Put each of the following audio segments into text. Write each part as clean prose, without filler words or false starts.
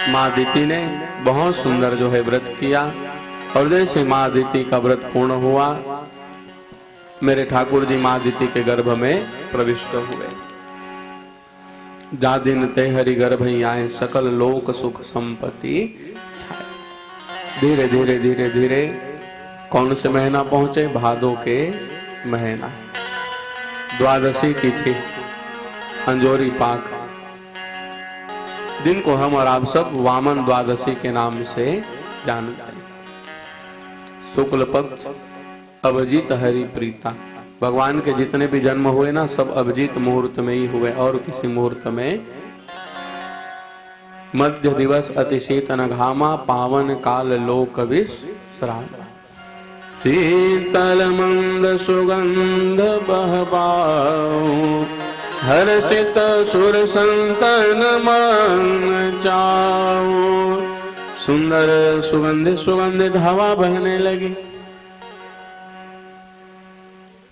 माँ अदिति ने बहुत सुंदर जो है व्रत किया और जैसे माँ अदिति का व्रत पूर्ण हुआ, मेरे ठाकुर जी माँ अदिति के गर्भ में प्रविष्ट हुए। जा दिन ते हरि गर्भ ही आए, सकल लोक सुख संपत्ति छाए। धीरे धीरे धीरे धीरे कौन से महीना पहुंचे? भादो के महीना, द्वादशी तिथि, अंजोरी पाक, दिन को हम और आप सब वामन द्वादशी के नाम से जानते हैं। शुक्ल पक्ष अभिजीत हरि प्रीता, भगवान के जितने भी जन्म हुए ना, सब अभिजीत मुहूर्त में ही हुए और किसी मुहूर्त में। मध्य दिवस अति शीतन घामा, पावन काल लोक विश्राम, शीतल मंद सुगंध बहबाऊ, हर्षित सुर संतन मन चाऊ। सुंदर सुगंधित सुगंधित हवा बहने लगी।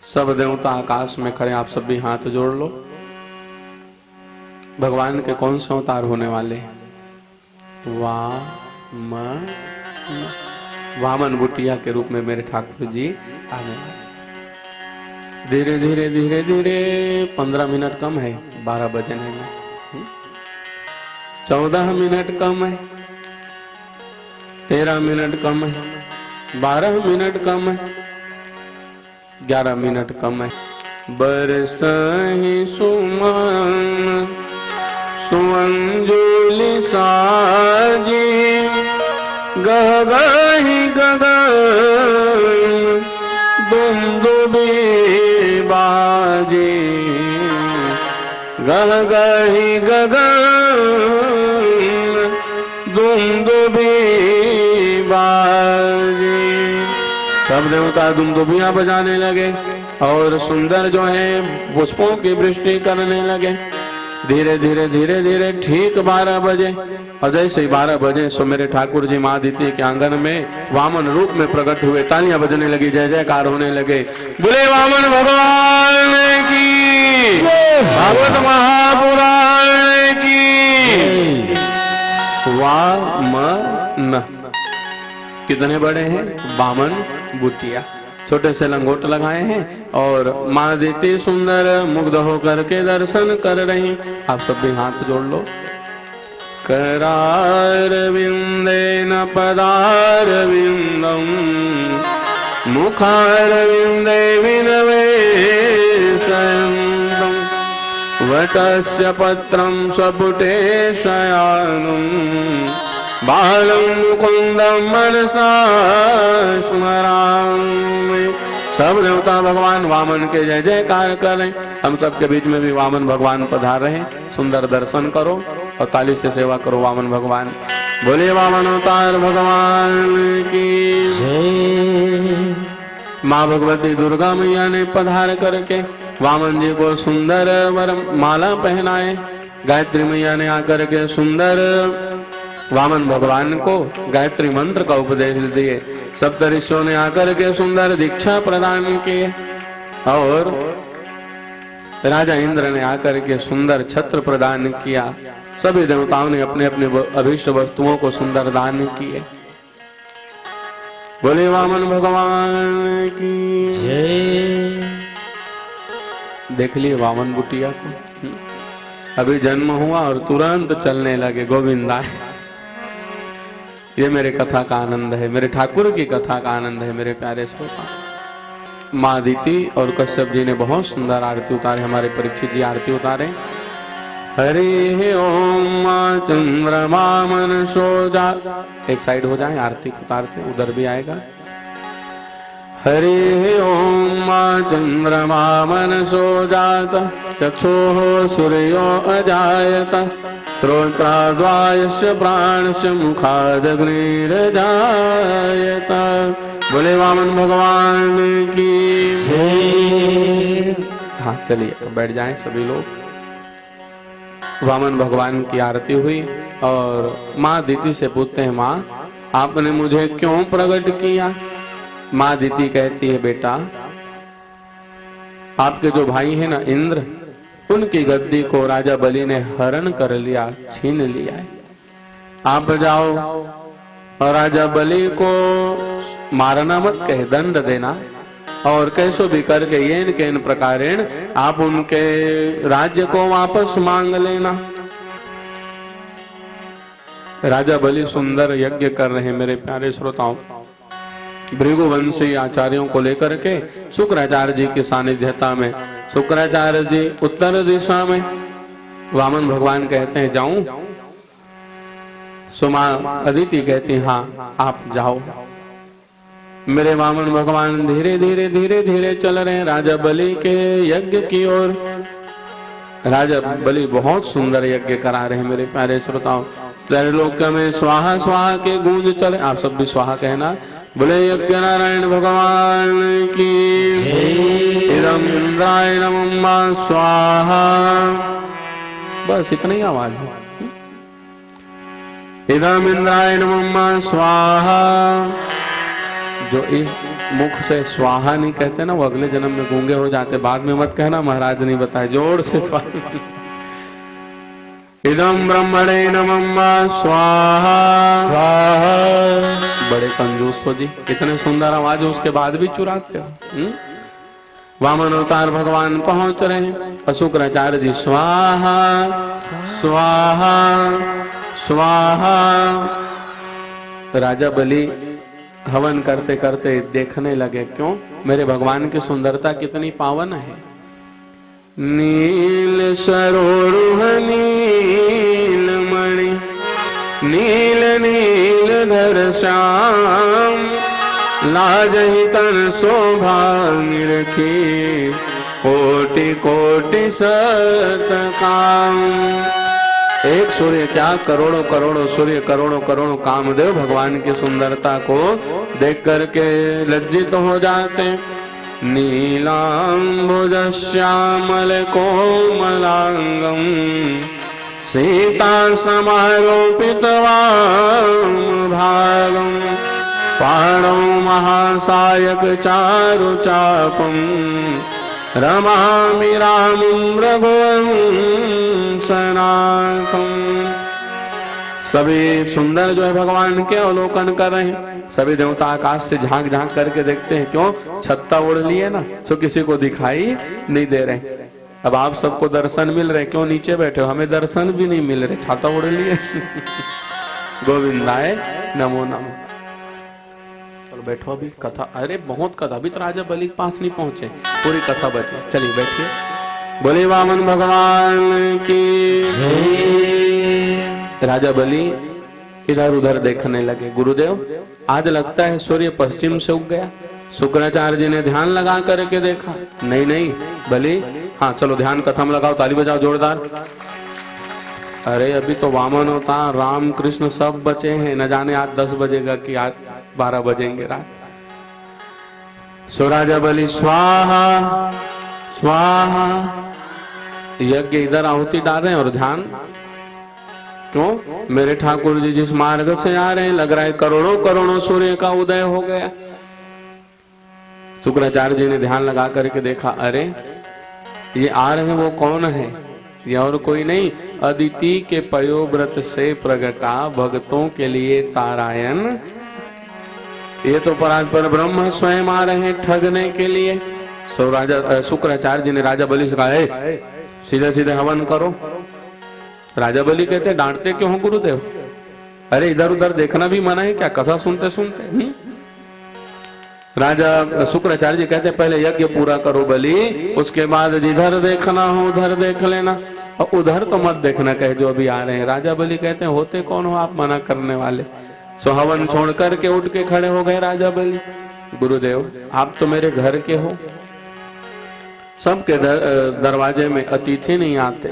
सब देवता आकाश में खड़े, आप सब भी हाथ जोड़ लो। भगवान के कौन से अवतार होने वाले? वामन बुटिया के रूप में मेरे ठाकुर जी आने वाले। धीरे धीरे धीरे धीरे 15 मिनट कम है 12 बजने में, 14 मिनट कम है, 13 मिनट कम है, 12 मिनट कम है, 11 मिनट कम है। बरसहि सुमन सुअंजुलि साजी, गगहि गगन दुंदुबी बाजी, गगहि गगन दुंदुबी बाजी। सब देवता दुंदुबियां बजाने लगे और सुंदर जो है पुष्पों की वृष्टि करने लगे। धीरे धीरे धीरे धीरे ठीक 12 बजे, और जैसे ही 12 बजे सो मेरे ठाकुर जी माँ अदिति के आंगन में वामन रूप में प्रकट हुए। तालियां बजने लगी, जय जयकार होने लगे। बोले वामन भगवान की, भागवत महापुराण की। वामन कितने बड़े हैं? वामन बुटिया, छोटे से लंगोट लगाए हैं और माँ अदिति सुंदर मुग्ध होकर के दर्शन कर रही। आप सब भी हाथ जोड़ लो। करार विंदेन पदार विंदम, मुखार विंदे विनवे सयंतम, वटस्य पत्रम स्वपुटे शयानुम, बालं मुकुंदम मनसा स्मरामि। सब देवता भगवान वामन के जय जयकार करें। हम सबके बीच में भी वामन भगवान पधार रहे। सुंदर दर्शन करो और ताली से सेवा करो वामन भगवान। बोले वामन अवतार भगवान की जय। माँ भगवती दुर्गा मैया ने पधार करके वामन जी को सुंदर वर माला पहनाए। गायत्री मैया ने आकर के सुंदर वामन भगवान को गायत्री मंत्र का उपदेश दिए। सप्तऋषियों ने आकर के सुंदर दीक्षा प्रदान किए और राजा इंद्र ने आकर के सुंदर छत्र प्रदान किया। सभी देवताओं ने अपने अपने अभीष्ट वस्तुओं को सुंदर दान किए। बोले वामन भगवान की जय। देख लिए वामन बुटिया को, अभी जन्म हुआ और तुरंत चलने लगे। गोविंदा, ये मेरे कथा का आनंद है, मेरे ठाकुर की कथा का आनंद है मेरे प्यारे श्रोता। माँ अदिति और कश्यप जी ने बहुत सुंदर आरती उतारे। हमारे परीक्षित जी आरती उतारे। हरि ओम माँ चंद्रमा मन सो जा। एक साइड हो जाए, आरती उतारते उधर भी आएगा। हरि ओम माँ चंद्रमा मन सो जात, चक्षुः सूर्यो अजायत, श्रोत्राद्वायस्य प्राणस्य मुखादग्निर्जायत। बोले वामन भगवान की जय। हाँ चलिए तो बैठ जाएं सभी लोग। वामन भगवान की आरती हुई और माँ अदिति से पूछते हैं, माँ आपने मुझे क्यों प्रकट किया? माँ अदिति कहती है, बेटा आपके जो भाई है ना इंद्र, उनकी गद्दी को राजा बलि ने हरण कर लिया, छीन लिया है आप जाओ और राजा बलि को मारना मत कहे, दंड देना, और कैसो भी करके येन केन प्रकारेण आप उनके राज्य को वापस मांग लेना। राजा बलि सुंदर यज्ञ कर रहे हैं मेरे प्यारे श्रोताओं। भृगुवंशी आचार्यों को लेकर के शुक्राचार्य जी की सानिध्यता में, शुक्राचार्य जी उत्तर दिशा में, वामन भगवान कहते हैं जाऊं? सुमा अदिति कहती हाँ आप जाओ। मेरे वामन भगवान धीरे धीरे धीरे धीरे चल रहे हैं राजा बलि के यज्ञ की ओर। राजा बलि बहुत सुंदर यज्ञ करा रहे हैं मेरे प्यारे श्रोताओं। त्रैलोक में स्वाहा स्वाहा के गूंज चले, आप सब भी स्वाहा कहना। बोले यज्ञ नारायण भगवान की, इदम इंद्राय नमः स्वाहा। बस इतना ही आवाज है। इदम इंद्राय नमः स्वाहा। जो इस मुख से स्वाहा नहीं कहते ना, वो अगले जन्म में गूंगे हो जाते। बाद में मत कहना महाराज नहीं बताए, जोर से स्वाहा। इदम ब्रह्मणे नमः स्वाहा स्वाहा। बड़े कंजूस हो जी, इतने सुंदर आवाज है उसके बाद भी चुराते हो। वामन अवतार भगवान पहुंच रहे हैं। शुक्राचार्य जी स्वाहा स्वाहा स्वाहा। राजा बलि हवन करते करते देखने लगे, क्यों? मेरे भगवान की सुंदरता कितनी पावन है। नील सरोरुह नील मणि, नील नील धर श्याम, लाजहि तन शोभा निरखी, कोटि कोटि सत काम। एक सूर्य क्या करोड़ों करोड़ों सूर्य, करोड़ों करोड़ों कामदेव भगवान की सुंदरता को देख करके लज्जित हो जाते। नीलांबुज श्यामल कोमलांगम, सीता समारोपित वाम भागम, पाणौ महासायक चारु चापम, रमामि रामं रघुवंशनाथम। सभी सुंदर जो है भगवान के अवलोकन कर रहे हैं। सभी देवता आकाश से झांक झांक करके देखते हैं, क्यों? छत्ता ओढ़ लिए ना, तो किसी को दिखाई नहीं दे रहे। अब आप सबको दर्शन मिल रहे, क्यों नीचे बैठे हो? हमें दर्शन भी नहीं मिल रहे, छाता ओढ़ लिए। गोविंदाय नमो नमो। चलो बैठो, अभी कथा, अरे बहुत कथा, अभी तो राजा बलि के पास नहीं पहुंचे, पूरी कथा बची। चलिए बैठिए। बोले वामन भगवान की। राजा बलि इधर उधर देखने लगे। गुरुदेव आज लगता है सूर्य पश्चिम से उग गया। शुक्राचार्य जी ने ध्यान लगा करके देखा, नहीं नहीं बलि, हाँ चलो ध्यान कथा में लगाओ, ताली बजाओ जोरदार। अरे अभी तो वामन होता, राम कृष्ण सब बचे हैं, न जाने आज 10 बजेगा कि आज 12 बजेंगे रात। सो राजा बलि स्वाहा स्वाहा, यज्ञ इधर आहुति डाल रहे हैं और ध्यान, क्यों? मेरे ठाकुर जी जिस मार्ग से आ रहे हैं, लग रहा है करोड़ों करोड़ों सूर्य का उदय हो गया। शुक्राचार्य जी ने ध्यान लगा करके देखा, अरे ये आ रहे हैं वो कौन है? ये और कोई नहीं, अदिति के पयोव्रत से प्रगटा भक्तों के लिए तारायण। ये तो परात्पर ब्रह्म स्वयं आ रहे हैं ठगने के लिए। सो राजा शुक्राचार्य जी ने राजा बलि से कहा, सीधे सीधे हवन करो। राजा बलि कहते, डांटते क्यों हो गुरुदेव? अरे इधर उधर देखना भी मना है क्या, कथा सुनते सुनते? राजा शुक्राचार्य जी कहते, पहले यज्ञ पूरा करो बलि, उसके बाद जिधर देखना हो उधर देख लेना, और उधर तो मत देखना कहे जो अभी आ रहे हैं। राजा बलि कहते हैं, होते कौन हो आप मना करने वाले? सो हवन छोड़ करके उठ के खड़े हो गए राजा बलि। गुरुदेव आप तो मेरे घर के हो, सबके दरवाजे में अतिथि नहीं आते,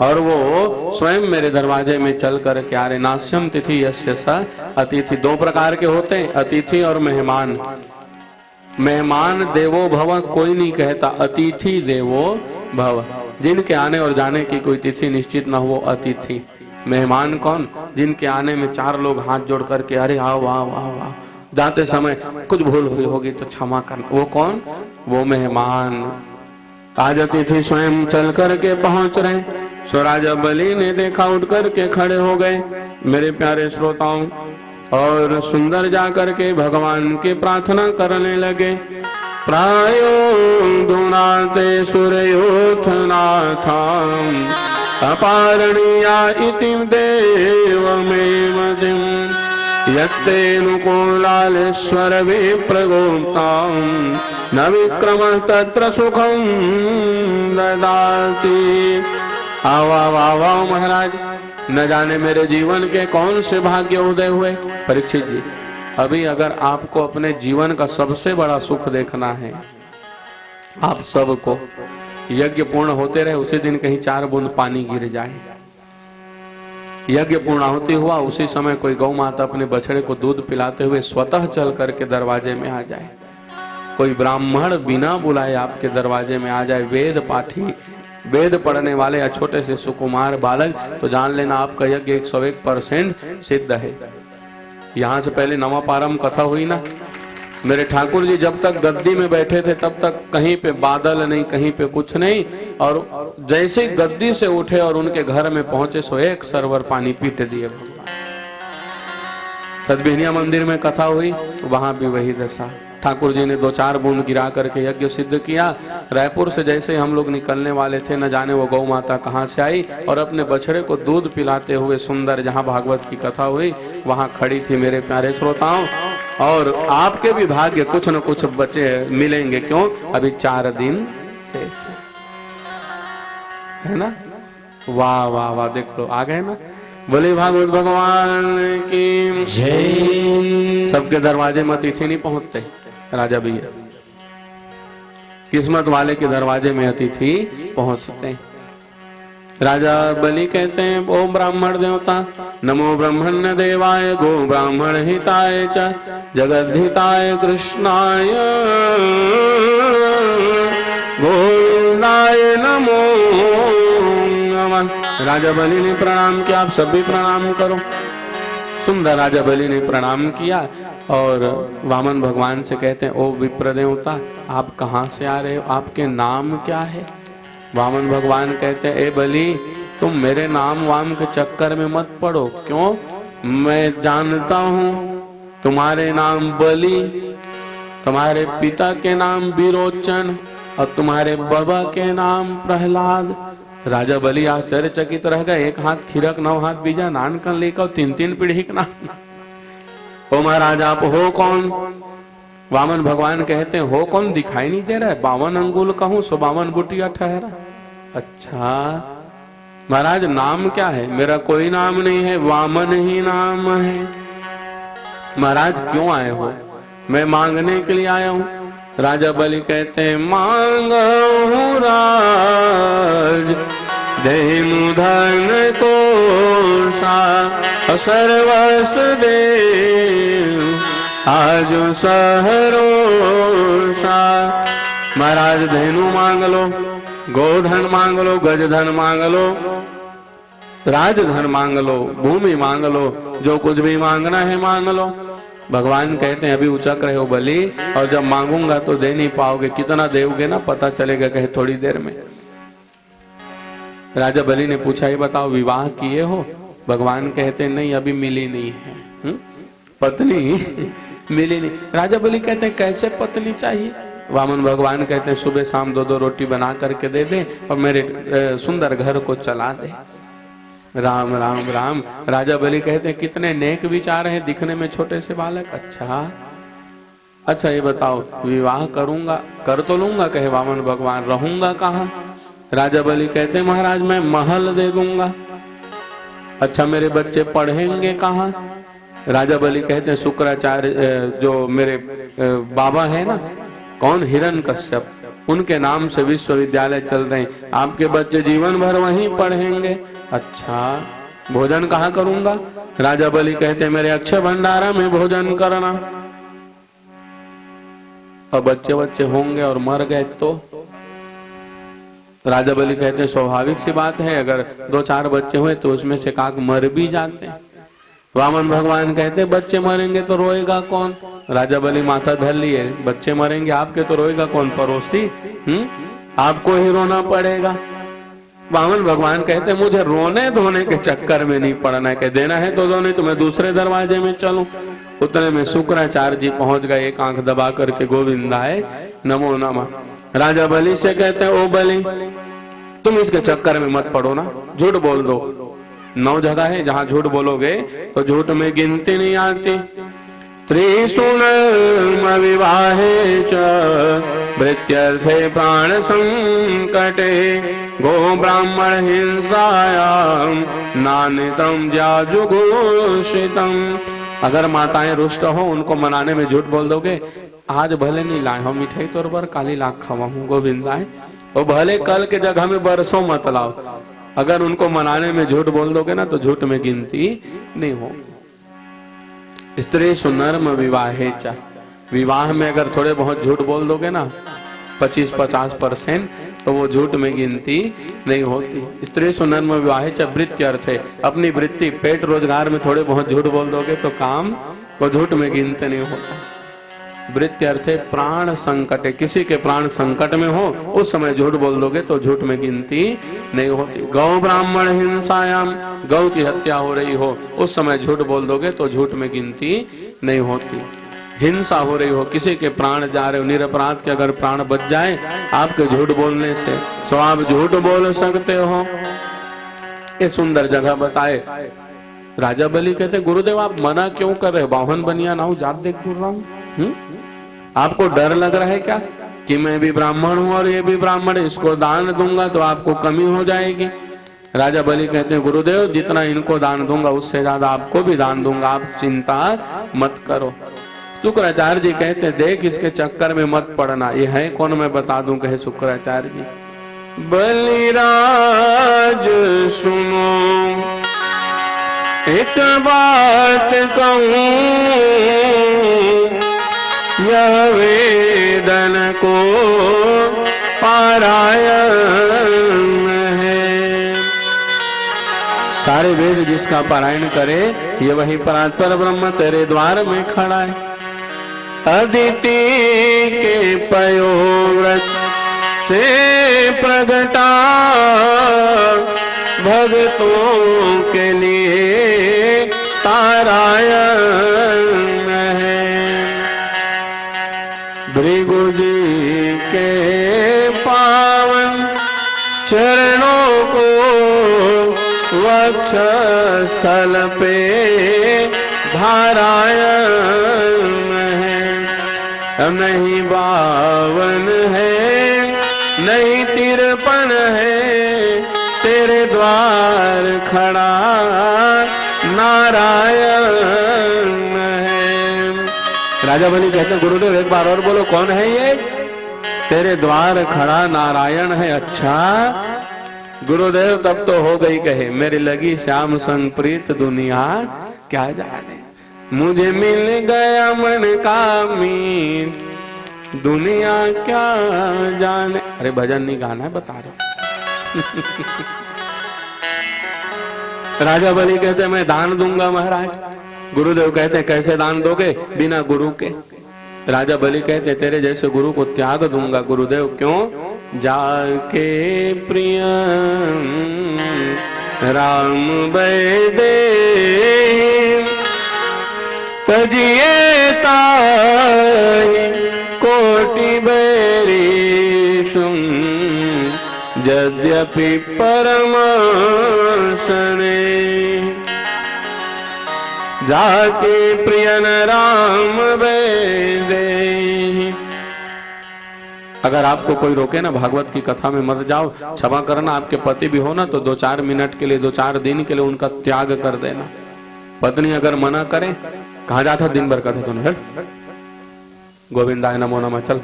और वो स्वयं मेरे दरवाजे में चल कर के आ रहे। नास्यम तिथि यस्य स अतिथि, 2 प्रकार के होते हैं, अतिथि और मेहमान। मेहमान देवो भव कोई नहीं कहता, अतिथि देवो भव। जिनके आने और जाने की कोई तिथि निश्चित न हो, अतिथि। मेहमान कौन? जिनके आने में 4 लोग हाथ जोड़ करके अरे आओ वाह वाह वाह, जाते समय कुछ भूल हुई होगी तो क्षमा करना, वो कौन? वो मेहमान। आज अतिथि स्वयं चल करके पहुंच रहे। सो राजा बलि ने देखा, उठ करके खड़े हो गए। मेरे प्यारे श्रोताओं, और सुंदर जाकर के भगवान की प्रार्थना करने लगे। प्रायो दुनाते सूर्योथ नाथाम अपारणीया इति देवमेव यत्तेनुकूलालेश्वर विप्रगोप्तां न विक्रमः तत्र सुखं ददाति। आओ महाराज, न जाने मेरे जीवन के कौन से भाग्य उदय हुए। परीक्षित जी, अभी अगर आपको अपने जीवन का सबसे बड़ा सुख देखना है, आप सबको यज्ञ पूर्ण होते रहे, उसी दिन कहीं 4 बूंद पानी गिर जाए, यज्ञ पूर्णाहुति हुआ, उसी समय कोई गौ माता अपने बछड़े को दूध पिलाते हुए स्वतः चल करके दरवाजे में आ जाए, कोई ब्राह्मण बिना बुलाए आपके दरवाजे में आ जाए, वेद पाठी, वेद पढ़ने वाले या छोटे से सुकुमार बालक, तो जान लेना आपका यज्ञ 101% सिद्ध है। यहाँ से पहले नवापारम कथा हुई ना, मेरे ठाकुर जी जब तक गद्दी में बैठे थे तब तक कहीं पे बादल नहीं, कहीं पे कुछ नहीं, और जैसे ही गद्दी से उठे और उनके घर में पहुंचे सो 1 सरवर पानी पीट दिए भगवान। सदभिनिया मंदिर में कथा हुई, वहां भी वही दशा। ठाकुर जी ने 2-4 बूंद गिरा करके यज्ञ सिद्ध किया। रायपुर से जैसे हम लोग निकलने वाले थे, न जाने वो गौ माता कहाँ से आई और अपने बछड़े को दूध पिलाते हुए सुंदर, जहाँ भागवत की कथा हुई वहां खड़ी थी। मेरे प्यारे श्रोताओं, और आपके भी भाग्य कुछ न कुछ बचे मिलेंगे। क्यों? अभी 4 दिन शेष है ना। वाह वाह वाह, देख लो आ गए ना। बोले भागवत भगवान की जय। सबके दरवाजे में अतिथि नहीं पहुंचते राजा भैया, किस्मत वाले के दरवाजे में अतिथि पहुंचते हैं। राजा बलि कहते हैं, ओ ब्राह्मण देवता, नमो ब्रह्मण्य देवाय गो ब्राह्मण हिताय च जगद्धिताय कृष्णाय गोविंदाय नमो नमः। राजा बलि ने प्रणाम किया, आप सब भी प्रणाम करो। सुंदर राजा बलि ने प्रणाम किया और वामन भगवान से कहते हैं, ओ विप्र देवता, आप कहाँ से आ रहे हो, आपके नाम क्या है? वामन भगवान कहते हैं, ए बलि, तुम मेरे नाम वाम के चक्कर में मत पड़ो। क्यों? मैं जानता हूँ तुम्हारे नाम बलि, तुम्हारे पिता के नाम विरोचन और तुम्हारे बाबा के नाम प्रहलाद। राजा बलि आश्चर्यचकित रह गए। 1 हाथ खीरक 9 हाथ बीजा नान कर लेकर 3-3 पीढ़ी का नाम। ओ महाराज, आप हो कौन? वामन भगवान कहते हैं, हो कौन दिखाई नहीं दे रहा है, 52 अंगुल कहूं सो 52 बुटिया ठहरा। अच्छा महाराज, नाम क्या है? मेरा कोई नाम नहीं है, वामन ही नाम है। महाराज क्यों आए हो? मैं मांगने के लिए आया हूँ। राजा बलि कहते हैं, मांगो राज धेनु धन को सर्वस देव आज सहरोषा। महाराज धेनु मांग लो, गोधन मांग लो, गजधन मांग लो, राजधन मांग लो, भूमि मांग लो, जो कुछ भी मांगना है मांग लो। भगवान कहते हैं, अभी उचक रहे हो बलि, और जब मांगूंगा तो दे नहीं पाओगे। कितना देओगे ना पता चलेगा कहे थोड़ी देर में। राजा बलि ने पूछा, ये बताओ विवाह किए हो? भगवान कहते हैं, नहीं अभी मिली नहीं है पत्नी मिली नहीं। राजा बलि कहते हैं, कैसे पत्नी चाहिए? वामन भगवान कहते हैं, सुबह शाम 2-2 रोटी बना करके दे दे और मेरे सुंदर घर को चला दे। राम राम राम। राजा बलि कहते हैं, कितने नेक विचार हैं, दिखने में छोटे से बालक। अच्छा ये बताओ, विवाह करूंगा, कर तो लूंगा, कहे वामन भगवान, रहूंगा कहाँ? राजा बलि कहते हैं, महाराज मैं महल दे दूंगा। अच्छा मेरे बच्चे पढ़ेंगे कहाँ? राजा बलि कहते हैं, शुक्राचार्य जो मेरे बाबा है ना, कौन, हिरण्यकश्यप, उनके नाम से विश्वविद्यालय चल रहे हैं, आपके बच्चे जीवन भर वहीं पढ़ेंगे। अच्छा भोजन कहाँ करूंगा? राजा बलि कहते हैं, मेरे अक्षय भंडारा में भोजन करना। और बच्चे होंगे और मर गए तो? राजा बलि कहते हैं, स्वाभाविक सी बात है, अगर 2-4 बच्चे हुए तो उसमें से काक मर भी जाते हैं। वामन भगवान कहते हैं, बच्चे मरेंगे तो रोएगा कौन? राजा बलि माथा धर लिए, बच्चे मरेंगे आपके तो रोएगा कौन? पड़ोसी, आपको ही रोना पड़ेगा। वामन भगवान कहते मुझे रोने धोने के चक्कर में नहीं पड़ना है, कि देना है तो दो, नहीं तो मैं दूसरे दरवाजे में चलूं। उतने में शुक्राचार्य जी पहुंच गए, एक आंख दबा करके गोविंदाय नमो नमः। राजा बलि से कहते हैं, ओ बलि तुम इसके चक्कर में मत पड़ो ना, झूठ बोल दो। 9 जगह है जहां झूठ बोलोगे तो झूठ में गिनती नहीं आती। त्रिशूलम विवाहे च भृत्यर्थे प्राण संकटे गो ब्राह्मण हिंसायाम नानितम जाजुगोषितम। अगर माताएं रुष्ट हो उनको मनाने में झूठ बोल दोगे, आज भले नहीं लाए हो मिठाई तोर पर काली लाख खवा हूँ गोविंदाए, और भले कल के जगह में बरसों मत लाओ। अगर उनको मनाने में झूठ बोल दोगे ना तो झूठ में गिनती नहीं होगी। स्त्री सुनर्म विवाहे चा, विवाह में अगर थोड़े बहुत झूठ बोल दोगे ना 25-50%, तो वो झूठ में गिनती नहीं होती। स्त्री सुनर्म विवाहे चा वृत्ति अर्थ है अपनी वृत्ति, पेट रोजगार में थोड़े बहुत झूठ बोल दोगे तो काम वो झूठ में गिनते नहीं होता। वृत्ति अर्थ है प्राण संकट, किसी के प्राण संकट में हो उस समय झूठ बोल दोगे तो झूठ में गिनती नहीं होती। गौ ब्राह्मण हिंसायाम, गौ की हत्या हो रही हो उस समय झूठ बोल दोगे तो झूठ में गिनती नहीं होती। हिंसा हो रही हो, किसी के प्राण जा रहे हो, निरपराध के अगर प्राण बच जाए आपके झूठ बोलने से, तो आप झूठ बोल सकते हो। ये सुंदर जगह बताए। राजा बलि कहते गुरुदेव आप मना क्यों कर रहे हो, बाहन बनिया ना हूं, जात देख बोल रहा हूं। आपको डर लग रहा है क्या कि मैं भी ब्राह्मण हूं और ये भी ब्राह्मण है, इसको दान दूंगा तो आपको कमी हो जाएगी। राजा बलि कहते हैं गुरुदेव जितना इनको दान दूंगा उससे ज्यादा आपको भी दान दूंगा, आप चिंता मत करो। शुक्राचार्य जी कहते हैं देख इसके चक्कर में मत पड़ना, ये है कौन मैं बता दूं, कहे शुक्राचार्य जी। बलिराज सुनो एक बात कहूं, यह वेदन को पारायण है। सारे वेद जिसका पारायण करे ये वही परात्पर ब्रह्म तेरे द्वार में खड़ा है। अदिति के पयोव्रत से प्रगटा भक्तों के लिए तारायण है। भृगु जी के पावन चरणों को वक्षस्थल पे धारायण है। नहीं बावन है नहीं 53 है, तेरे द्वार खड़ा नारायण है। राजा बलि कहते गुरुदेव एक बार और बोलो कौन है ये, तेरे द्वार खड़ा नारायण है। अच्छा गुरुदेव तब तो हो गई कहे, मेरी लगी श्याम संग प्रीत दुनिया क्या जाने, मुझे मिल गया मन का मीत दुनिया क्या जाने। अरे भजन नहीं गाना है बता रहा। राजा बलि कहते मैं दान दूंगा महाराज। गुरुदेव कहते कैसे दान दोगे, बिना गुरु के। राजा बलि कहते तेरे जैसे गुरु को त्याग दूंगा। गुरुदेव क्यों, जाके प्रिय राम बैदे तजिए ताई कोटि बैरी सुन, यद्यपि परम सने जाके प्रियन राम बैदे। अगर आपको कोई रोके ना भागवत की कथा में मत जाओ, क्षमा करना, आपके पति भी हो ना तो 2-4 मिनट के लिए 2-4 दिन के लिए उनका त्याग कर देना। पत्नी अगर मना करे, कहाँ जाता दिन भर कथा तूने, गोविंदाय नमो नमः, चल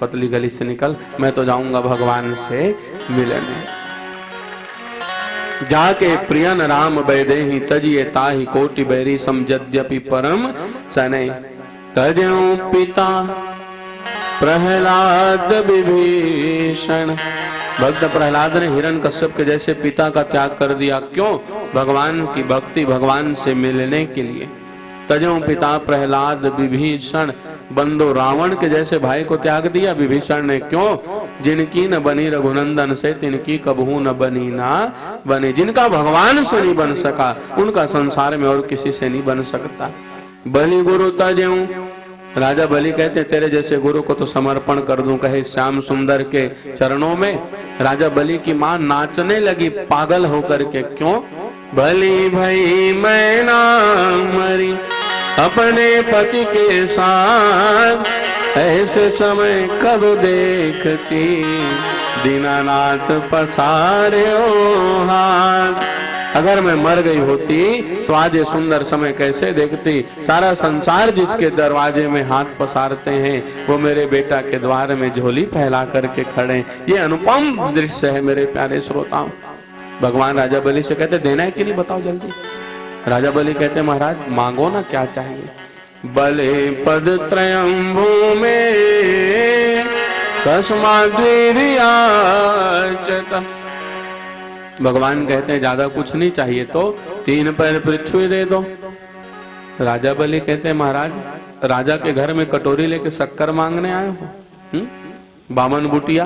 पतली गली से निकल, मैं तो जाऊंगा भगवान से मिलने। जाके प्रियन राम बैदेहि तजिए ताहि कोटि बैरी सम, यद्यपि परम सने तजऊ पिता प्रहलाद विभीषण। भक्त प्रहलाद ने हिरण्यकश्यप के जैसे पिता का त्याग कर दिया। क्यों, भगवान की भक्ति, भगवान से मिलने के लिए। तजो पिता प्रहलाद विभीषण, बंदो रावण के जैसे भाई को त्याग दिया विभीषण ने। क्यों? जिनकी न बनी रघुनंदन से, तिनकी कबहू न बनी ना बने। जिनका भगवान से नहीं बन सका, उनका संसार में और किसी से नहीं बन सकता। बलि गुरु तजो, राजा बलि कहते तेरे जैसे गुरु को तो समर्पण कर दूं, कहे श्याम सुंदर के चरणों में। राजा बलि की मां नाचने लगी पागल होकर के। क्यों? बलि भई मैं ना मरी अपने पति के साथ, ऐसे समय कब देखती दीनानाथ पसारे ओ हाथ। अगर मैं मर गई होती तो आज ये सुंदर समय कैसे देखती। सारा संसार जिसके दरवाजे में हाथ पसारते हैं, वो मेरे बेटा के द्वार में झोली फैला करके खड़े। ये अनुपम दृश्य है मेरे प्यारे श्रोताओं। भगवान राजा बलि से कहते देना है कि नहीं, बताओ जल्दी। राजा बलि कहते महाराज मांगो ना, क्या चाहिए। बले पद त्रयं भूमे कस्माद्वीर्याचत। भगवान कहते हैं ज्यादा कुछ नहीं चाहिए तो 3 पैर पृथ्वी दे दो। राजा बलि कहते हैं महाराज राजा के घर में कटोरी लेके शक्कर मांगने आए हो? बामन बुटिया,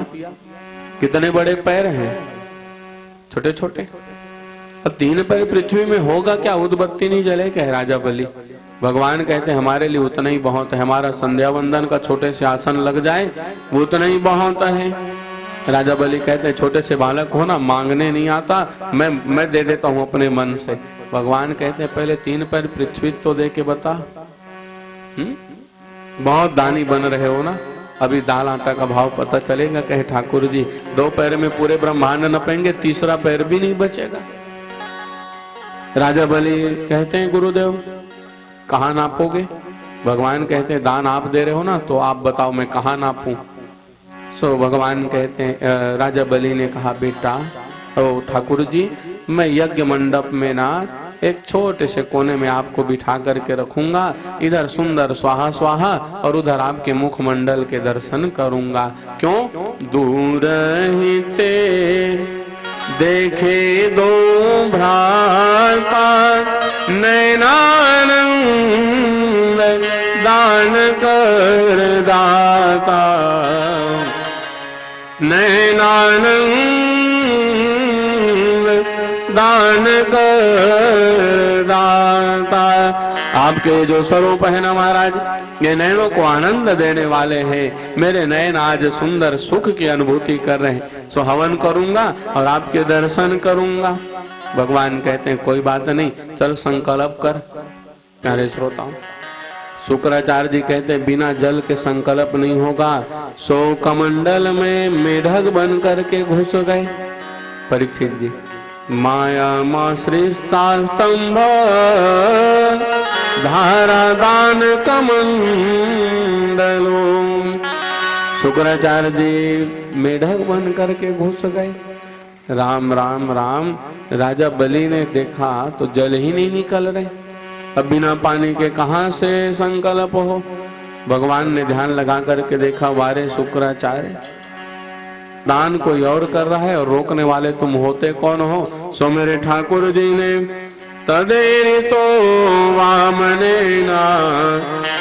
कितने बड़े पैर हैं, छोटे छोटे। अब 3 पैर पृथ्वी में होगा क्या, उदबत्ती नहीं जले कहे राजा बलि। भगवान कहते हैं हमारे लिए उतना ही बहुत है, हमारा संध्या वंदन का छोटे से आसन लग जाए वो उतना ही बहुत है। राजा बलि कहते हैं छोटे से बालक हो ना, मांगने नहीं आता, मैं दे देता हूं अपने मन से। भगवान कहते हैं पहले 3 पैर पृथ्वी तो दे के बता। बहुत दानी बन रहे हो ना, अभी दाल आटा का भाव पता चलेगा। कहे ठाकुर जी 2 पैर में पूरे ब्रह्मांड नपेंगे, 3रा पैर भी नहीं बचेगा। राजा बलि कहते हैं गुरुदेव कहाँ नापोगे। भगवान कहते हैं दान आप दे रहे हो ना, तो आप बताओ मैं कहाँ नापूं। सो भगवान कहते हैं राजा बलि ने कहा बेटा ओ ठाकुर जी मैं यज्ञ मंडप में ना एक छोटे से कोने में आपको बिठा करके रखूंगा, इधर सुंदर स्वाहा स्वाहा और उधर आपके मुखमंडल के दर्शन करूंगा। क्यों? दूर ही ते देखे दो भ्राता नैनानंद दान कर दाता, नैनानंद दान कर दाता। आपके जो स्वरूप है ना महाराज, ये नैनों को आनंद देने वाले हैं। मेरे नैन आज सुंदर सुख की अनुभूति कर रहे हैं, सो हवन करूंगा और आपके दर्शन करूंगा। भगवान कहते हैं कोई बात नहीं, चल संकल्प कर। प्यारे श्रोताओं, शुक्राचार्य जी कहते हैं बिना जल के संकल्प नहीं होगा। सो कमंडल में मेढक बन करके घुस गए परीक्षित जी। माया माश्रिस्तास्तंभ धारा दान कमंडलो। शुक्राचार्य जी मेढक बन करके घुस गए। राम राम राम। राजा बलि ने देखा तो जल ही नहीं निकल रहे। अब बिना पानी के कहां से संकल्प हो। भगवान ने ध्यान लगा करके देखा, वारे शुक्राचार्य दान कोई और कर रहा है और रोकने वाले तुम होते कौन हो। सो मेरे ठाकुर जी ने तदेरी तो वामने ना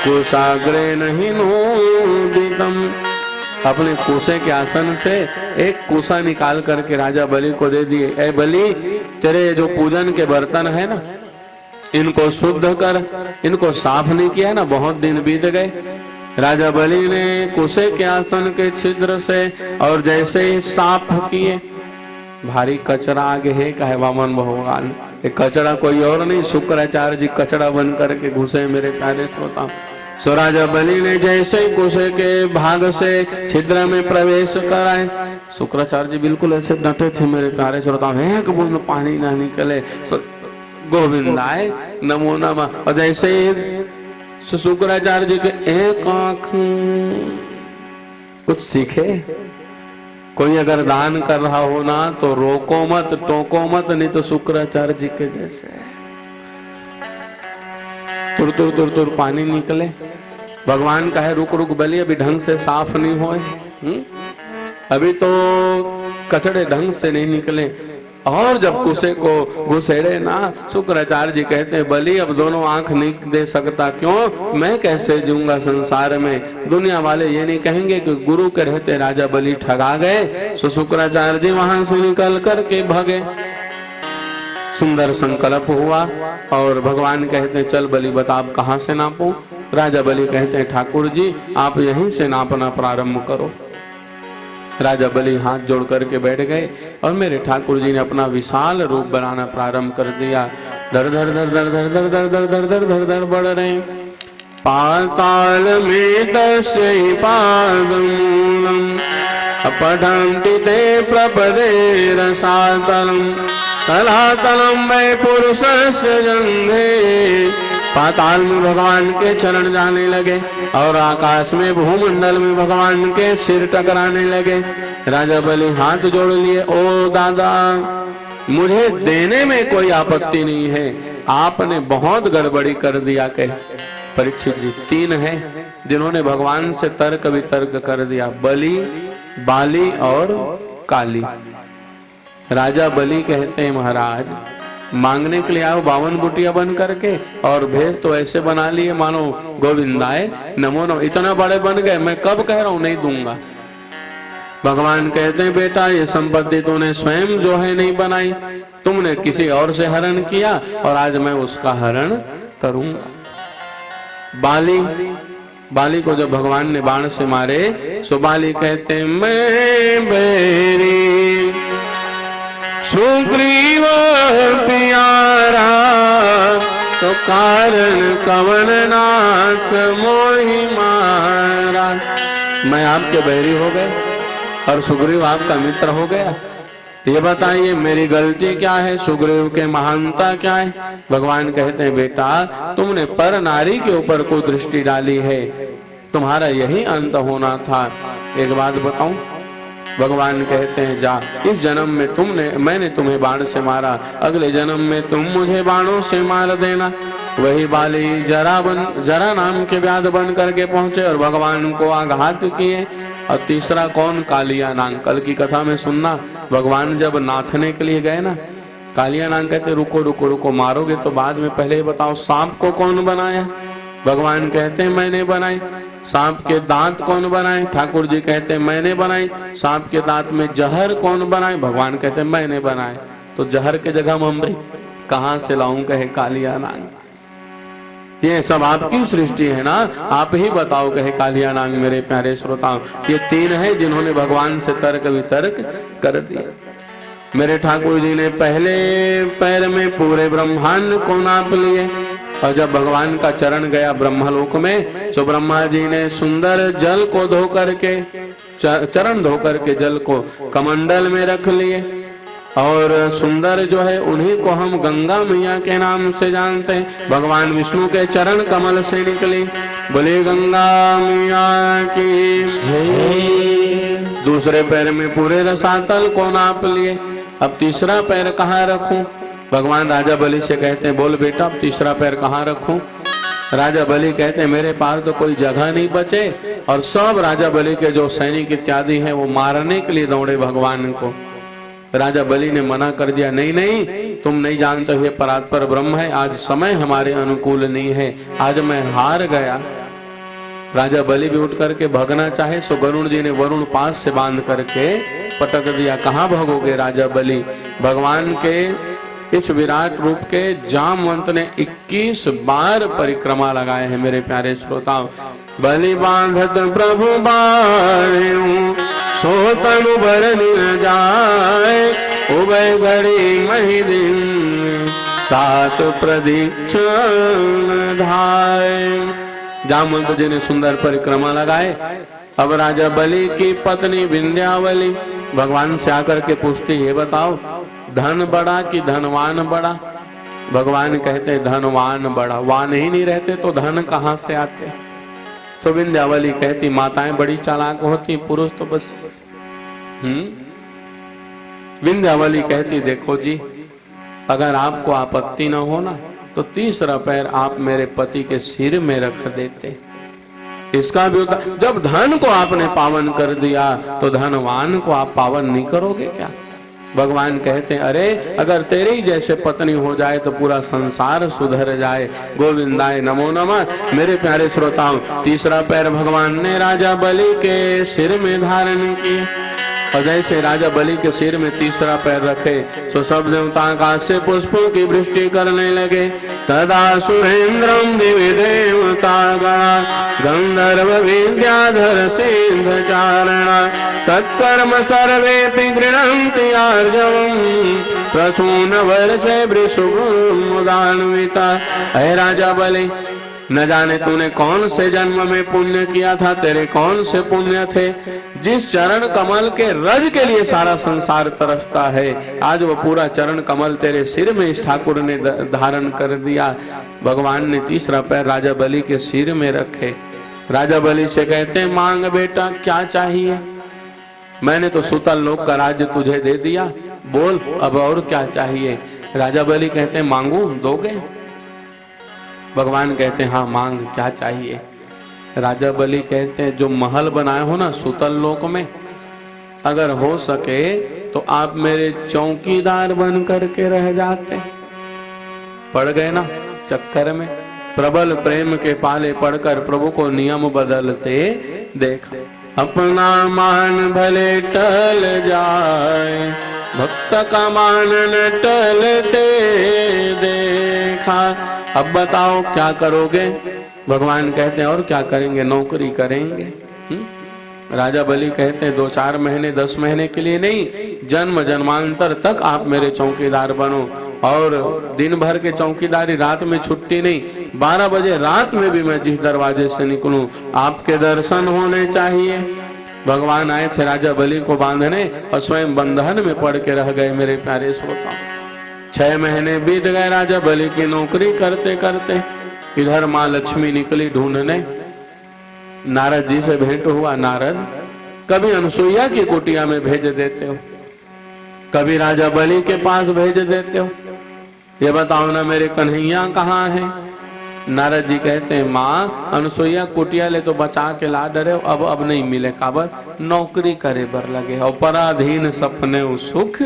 कुशाग्रे नहीं नोदितम, अपने कुसे के आसन से एक कुसा निकाल करके राजा बलि को दे दिए। ए बलि, तेरे जो पूजन के बर्तन है ना, इनको शुद्ध कर, इनको साफ नहीं किया ना, बहुत दिन बीत गए। राजा बलि ने कुसे के आसन के छिद्र से और जैसे ही साफ किए, भारी कचरा आगे है कहे वामन भगवान। ये कचरा कोई और नहीं, शुक्राचार्य जी कचरा बन करके घुसे मेरे प्यारे श्रोता। सो राजा बलि ने जैसे ही कुसे के भाग से छिद्र में प्रवेश कराए, शुक्राचार्य जी बिल्कुल ऐसे डटे थे मेरे प्यारे श्रोता, एक बूंद पानी ना निकले। गोविंदाय नमो नमः। और जैसे शुक्राचार्य जी के एक आंख कुछ सीखे। कोई अगर दान कर रहा हो ना तो रोको मत, टोको मत, नहीं तो शुक्राचार्य जी के जैसे तुर तुर तुर तुर पानी निकले। भगवान कहे रुक रुक बलि, अभी ढंग से साफ नहीं होए, अभी तो कचड़े ढंग से नहीं निकले। और जब कुसे को घुसेड़े ना, शुक्राचार्य जी कहते हैं बलि अब दोनों आंख नहीं दे सकता, क्यों? मैं कैसे जीऊंगा संसार में? दुनिया वाले ये नहीं कहेंगे कि गुरु के रहते राजा बलि ठगा गए। सो शुक्राचार्य जी वहां से निकल करके भागे। सुंदर संकल्प हुआ और भगवान कहते हैं चल बलि बता आप कहां से नापूं? राजा बलि कहते हैं ठाकुर जी आप यहीं से नापना प्रारंभ करो। राजा बलि हाथ जोड़ करके बैठ गए और मेरे ठाकुर जी ने अपना विशाल रूप बनाना प्रारंभ कर दिया। धर धर धर धर धर धर धर धर धर धर धर धर बढ़ रहे। पाताल में दशै पादमूलम अपठन्ति ते प्रपदे रसातलम तलातलम वै पुरुषस्य जन्धे। पाताल में भगवान के चरण जाने लगे और आकाश में भूमंडल में भगवान के सिर टकराने लगे। राजा बलि हाथ जोड़ लिए, ओ दादा मुझे देने में कोई आपत्ति नहीं है, आपने बहुत गड़बड़ी कर दिया। कह परीक्षित जी 3 हैं जिन्होंने भगवान से तर्क वितर्क कर दिया, बलि, बाली और काली। राजा बलि कहते हैं महाराज मांगने के लिए आओ 52 बुटिया बन करके और भेज तो ऐसे बना लिए मानो गोविंदाय नमो नमो, इतना बड़े बन गए, मैं कब कह रहा हूं नहीं दूंगा। भगवान कहते हैं बेटा ये संपत्ति तूने स्वयं जो है नहीं बनाई, तुमने किसी और से हरण किया और आज मैं उसका हरण करूंगा। बाली को जब भगवान ने बाण से मारे सो बाली कहते हैं मैं बैरी सुग्रीव प्यारा तो कारण कवन नाथ मोहि मारा। मैं आपके बैरी हो गए और सुग्रीव आपका मित्र हो गया, ये बताइए मेरी गलती क्या है, सुग्रीव के महानता क्या है? भगवान कहते हैं बेटा तुमने पर नारी के ऊपर को दृष्टि डाली है, तुम्हारा यही अंत होना था। एक बात बताऊं, भगवान कहते हैं जा इस जन्म में मैंने तुम्हें बाण से मारा, अगले जन्म में तुम मुझे बाणों से मार देना। वही बाली जरा नाम के व्याध बन करके पहुंचे और भगवान को आघात किए। और तीसरा कौन? कालिया नाग। कल की कथा में सुनना, भगवान जब नाथने के लिए गए ना, कालिया नाग कहते रुको रुको रुको, मारोगे तो बाद में, पहले बताओ सांप को कौन बनाया? भगवान कहते हैं मैंने बनाई। सांप के दांत कौन बनाए? ठाकुर जी कहते हैं मैंने बनाई। सांप के दांत में जहर कौन बनाए? भगवान कहते हैं मैंने बनाए। तो जहर के जगह ममरी कहां से लाऊं? कहे कालिया नाग। ये सब आपकी सृष्टि है ना, आप ही बताओ, कहे कालिया नाग। मेरे प्यारे श्रोताओं ये 3 है जिन्होंने भगवान से तर्क वितर्क कर दिया। मेरे ठाकुर जी ने पहले पैर में पूरे ब्रह्मांड को नाप लिए और जब भगवान का चरण गया ब्रह्मलोक में तो ब्रह्मा जी ने सुंदर जल को धो करके, चरण धो करके जल को कमंडल में रख लिए और सुंदर जो है उन्हीं को हम गंगा मैया के नाम से जानते हैं। भगवान विष्णु के चरण कमल से निकली, बोले गंगा मैया की जय। दूसरे पैर में पूरे रसातल को नाप लिए। अब तीसरा पैर कहाँ रखूं? भगवान राजा बलि से कहते हैं बोल बेटा अब तीसरा पैर कहाँ रखूं? राजा बलि कहते हैं मेरे पास तो कोई जगह नहीं बचे और सब राजा बलि के जो सैनिक इत्यादि हैं वो मारने के लिए दौड़े भगवान को। राजा बलि ने मना कर दिया, नहीं नहीं तुम नहीं जानते हो परात्पर ब्रह्म है, आज समय हमारे अनुकूल नहीं है, आज मैं हार गया। राजा बलि भी उठ करके भागना चाहे सो गरुण जी ने वरुण पास से बांध करके पटक दिया। कहाँ भागोगे राजा बलि? भगवान के इस विराट रूप के जामवंत ने 21 बार परिक्रमा लगाए हैं। मेरे प्यारे श्रोताओ, बलि बांधत प्रभु बाणु सो तनु भर न जाए, उभय घड़ी मही दिन 7 प्रदीक्षण धाय। जामवंत जी ने सुंदर परिक्रमा लगाए। अब राजा बलि की पत्नी विंध्यावली भगवान से आकर के पूछती है बताओ धन बड़ा कि धनवान बड़ा? भगवान कहते धनवान बड़ा, वान ही नहीं रहते तो धन कहाँ से आते? तो विंध्यावली कहती माताएं बड़ी चालाक होती, पुरुष तो बस। विंध्यावली कहती देखो जी अगर आपको आपत्ति न हो ना तो तीसरा पैर आप मेरे पति के सिर में रख देते। इसका भी होता, जब धन को आपने पावन कर दिया तो धनवान को आप पावन नहीं करोगे क्या? भगवान कहते हैं अरे अगर तेरे ही जैसे पत्नी हो जाए तो पूरा संसार सुधर जाए। गोविंदाय नमो नमः। मेरे प्यारे श्रोताओं, तीसरा पैर भगवान ने राजा बलि के सिर में धारण किया और जैसे राजा बलि के सिर में तीसरा पैर रखे तो सब देवता आकाश से पुष्पों की वृष्टि करने लगे। तदा सुरेंद्रम दिव्य देवता गणा गंधर्व विद्याधर सिंध चारणा तत्कर्म सर्वे गृह्णन्ति आर्जवम् प्रसून वर्षे वृषभमुदान्विता। हे राजा बलि, न जाने तूने कौन से जन्म में पुण्य किया था, तेरे कौन से पुण्य थे, जिस चरण कमल के रज के लिए सारा संसार तरसता है, आज वो पूरा चरण कमल तेरे सिर में इस ठाकुर ने धारण कर दिया। भगवान ने तीसरा पैर राजा बलि के सिर में रखे। राजा बलि से कहते हैं मांग बेटा क्या चाहिए, मैंने तो सुतल लोक का राज्य तुझे दे दिया, बोल अब और क्या चाहिए। राजा बलि कहते हैं मांगू दोगे। भगवान कहते हैं हाँ मांग क्या चाहिए। राजा बलि कहते हैं जो महल बनाए हो ना सुतल लोक में, अगर हो सके तो आप मेरे चौकीदार बन करके रह जाते। पड़ गए ना चक्कर में, प्रबल प्रेम के पाले पड़कर प्रभु को नियम बदलते देखा। अपना मान भले टल जाए, भक्त का मान न टलते देखा। अब बताओ क्या करोगे। भगवान कहते हैं और क्या करेंगे, नौकरी करेंगे। राजा बलि कहते हैं 2-4 महीने 10 महीने के लिए नहीं, जन्म जन्मांतर तक आप मेरे चौकीदार बनो। और दिन भर के चौकीदारी, रात में छुट्टी नहीं, 12 बजे रात में भी मैं जिस दरवाजे से निकलूं आपके दर्शन होने चाहिए। भगवान आए थे राजा बलि को बांधने और स्वयं बंधन में पड़ के रह गए। मेरे प्यारे श्रोता, 6 महीने बीत गए राजा बलि की नौकरी करते करते। इधर माँ लक्ष्मी निकली ढूंढने, नारद जी से भेंट हुआ। नारद, कभी अनसुईया की कुटिया में भेज देते हो, कभी राजा बलि के पास भेज देते हो, ये बताओ ना मेरे कन्हैया कहाँ है। नारद जी कहते हैं माँ अनसुईया कुटिया ले तो बचा के ला डरे, अब नहीं मिले, काबर नौकरी करे बर लगे और पराधीन सपने सुख।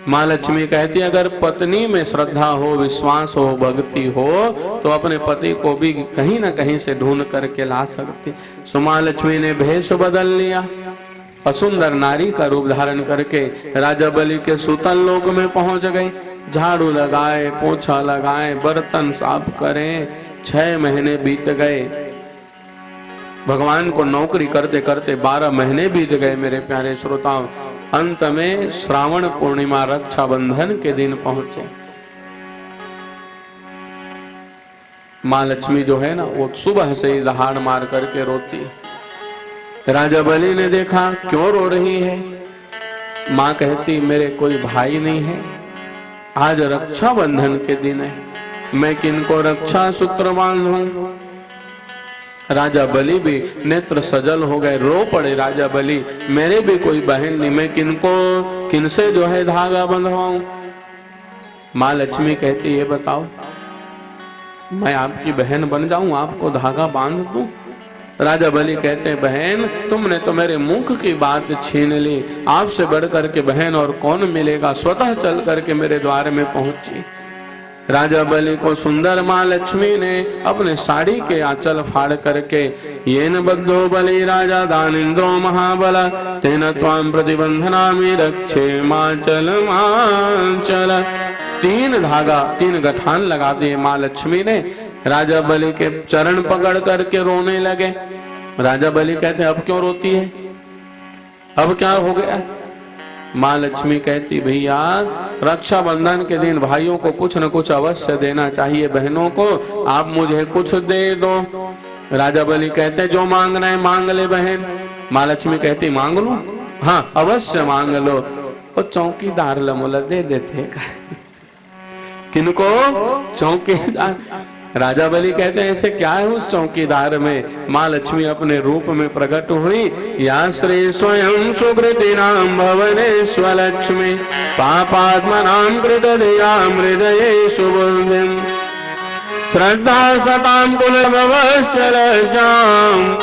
माँ लक्ष्मी कहती है अगर पत्नी में श्रद्धा हो, विश्वास हो, भक्ति हो तो अपने पति को भी कहीं ना कहीं से ढूंढ करके ला सकती। सो माँ लक्ष्मी ने भेष बदल लिया और सुंदर नारी का रूप धारण करके राजा बलि के सुतल लोक में पहुंच गए। झाड़ू लगाए, पोछा लगाए, बर्तन साफ करें। 6 महीने बीत गए। भगवान को नौकरी करते करते 12 महीने बीत गए। मेरे प्यारे श्रोताओं, अंत में श्रावण पूर्णिमा रक्षाबंधन के दिन पहुंचे। माँ लक्ष्मी जो है ना वो सुबह से ही दहाड़ मार करके रोती। राजा बलि ने देखा क्यों रो रही है। माँ कहती मेरे कोई भाई नहीं है, आज रक्षाबंधन के दिन है, मैं किनको रक्षा सूत्र बांधूं। राजा बलि भी नेत्र सजल हो गए, रो पड़े राजा बलि, मेरे भी कोई बहन नहीं, मैं किनसे जो है धागा बंधवाऊं। माँ लक्ष्मी कहती ये बताओ मैं आपकी बहन बन जाऊं, आपको धागा बांध दूं। राजा बलि कहते बहन तुमने तो मेरे मुख की बात छीन ली, आपसे बढ़ करके बहन और कौन मिलेगा, स्वतः चल करके मेरे द्वार में पहुंची। राजा बलि को सुंदर माँ लक्ष्मी ने अपने साड़ी के आंचल फाड़ करके येन बद्धो बलि राजा दानिंद्रो महाबला तेन त्वां प्रतिबंधनामि रक्षे मांचल मांचल। 3 धागा 3 गठान लगा दिए माँ लक्ष्मी ने। राजा बलि के चरण पकड़ करके रोने लगे। राजा बलि कहते अब क्यों रोती है, अब क्या हो गया। माँ लक्ष्मी कहती भैया रक्षाबंधन के दिन भाइयों को कुछ न कुछ अवश्य देना चाहिए, बहनों को आप मुझे कुछ दे दो। राजा बलि कहते जो मांगना है मांग ले बहन। माँ लक्ष्मी कहती मांग लो, हाँ अवश्य मांग लो। वो चौकीदार लमोला दे देते किनको, चौकीदार। राजा बलि कहते हैं ऐसे क्या है उस चौकीदार में। माँ लक्ष्मी अपने रूप में प्रकट हुई। या श्री स्वयं सुकृतिनां भवनेश्वलक्ष्मी पापात्मनां कृतदयां हृदयेषु बुद्धिं श्रद्धा सतां कुलभवस्य लज्जां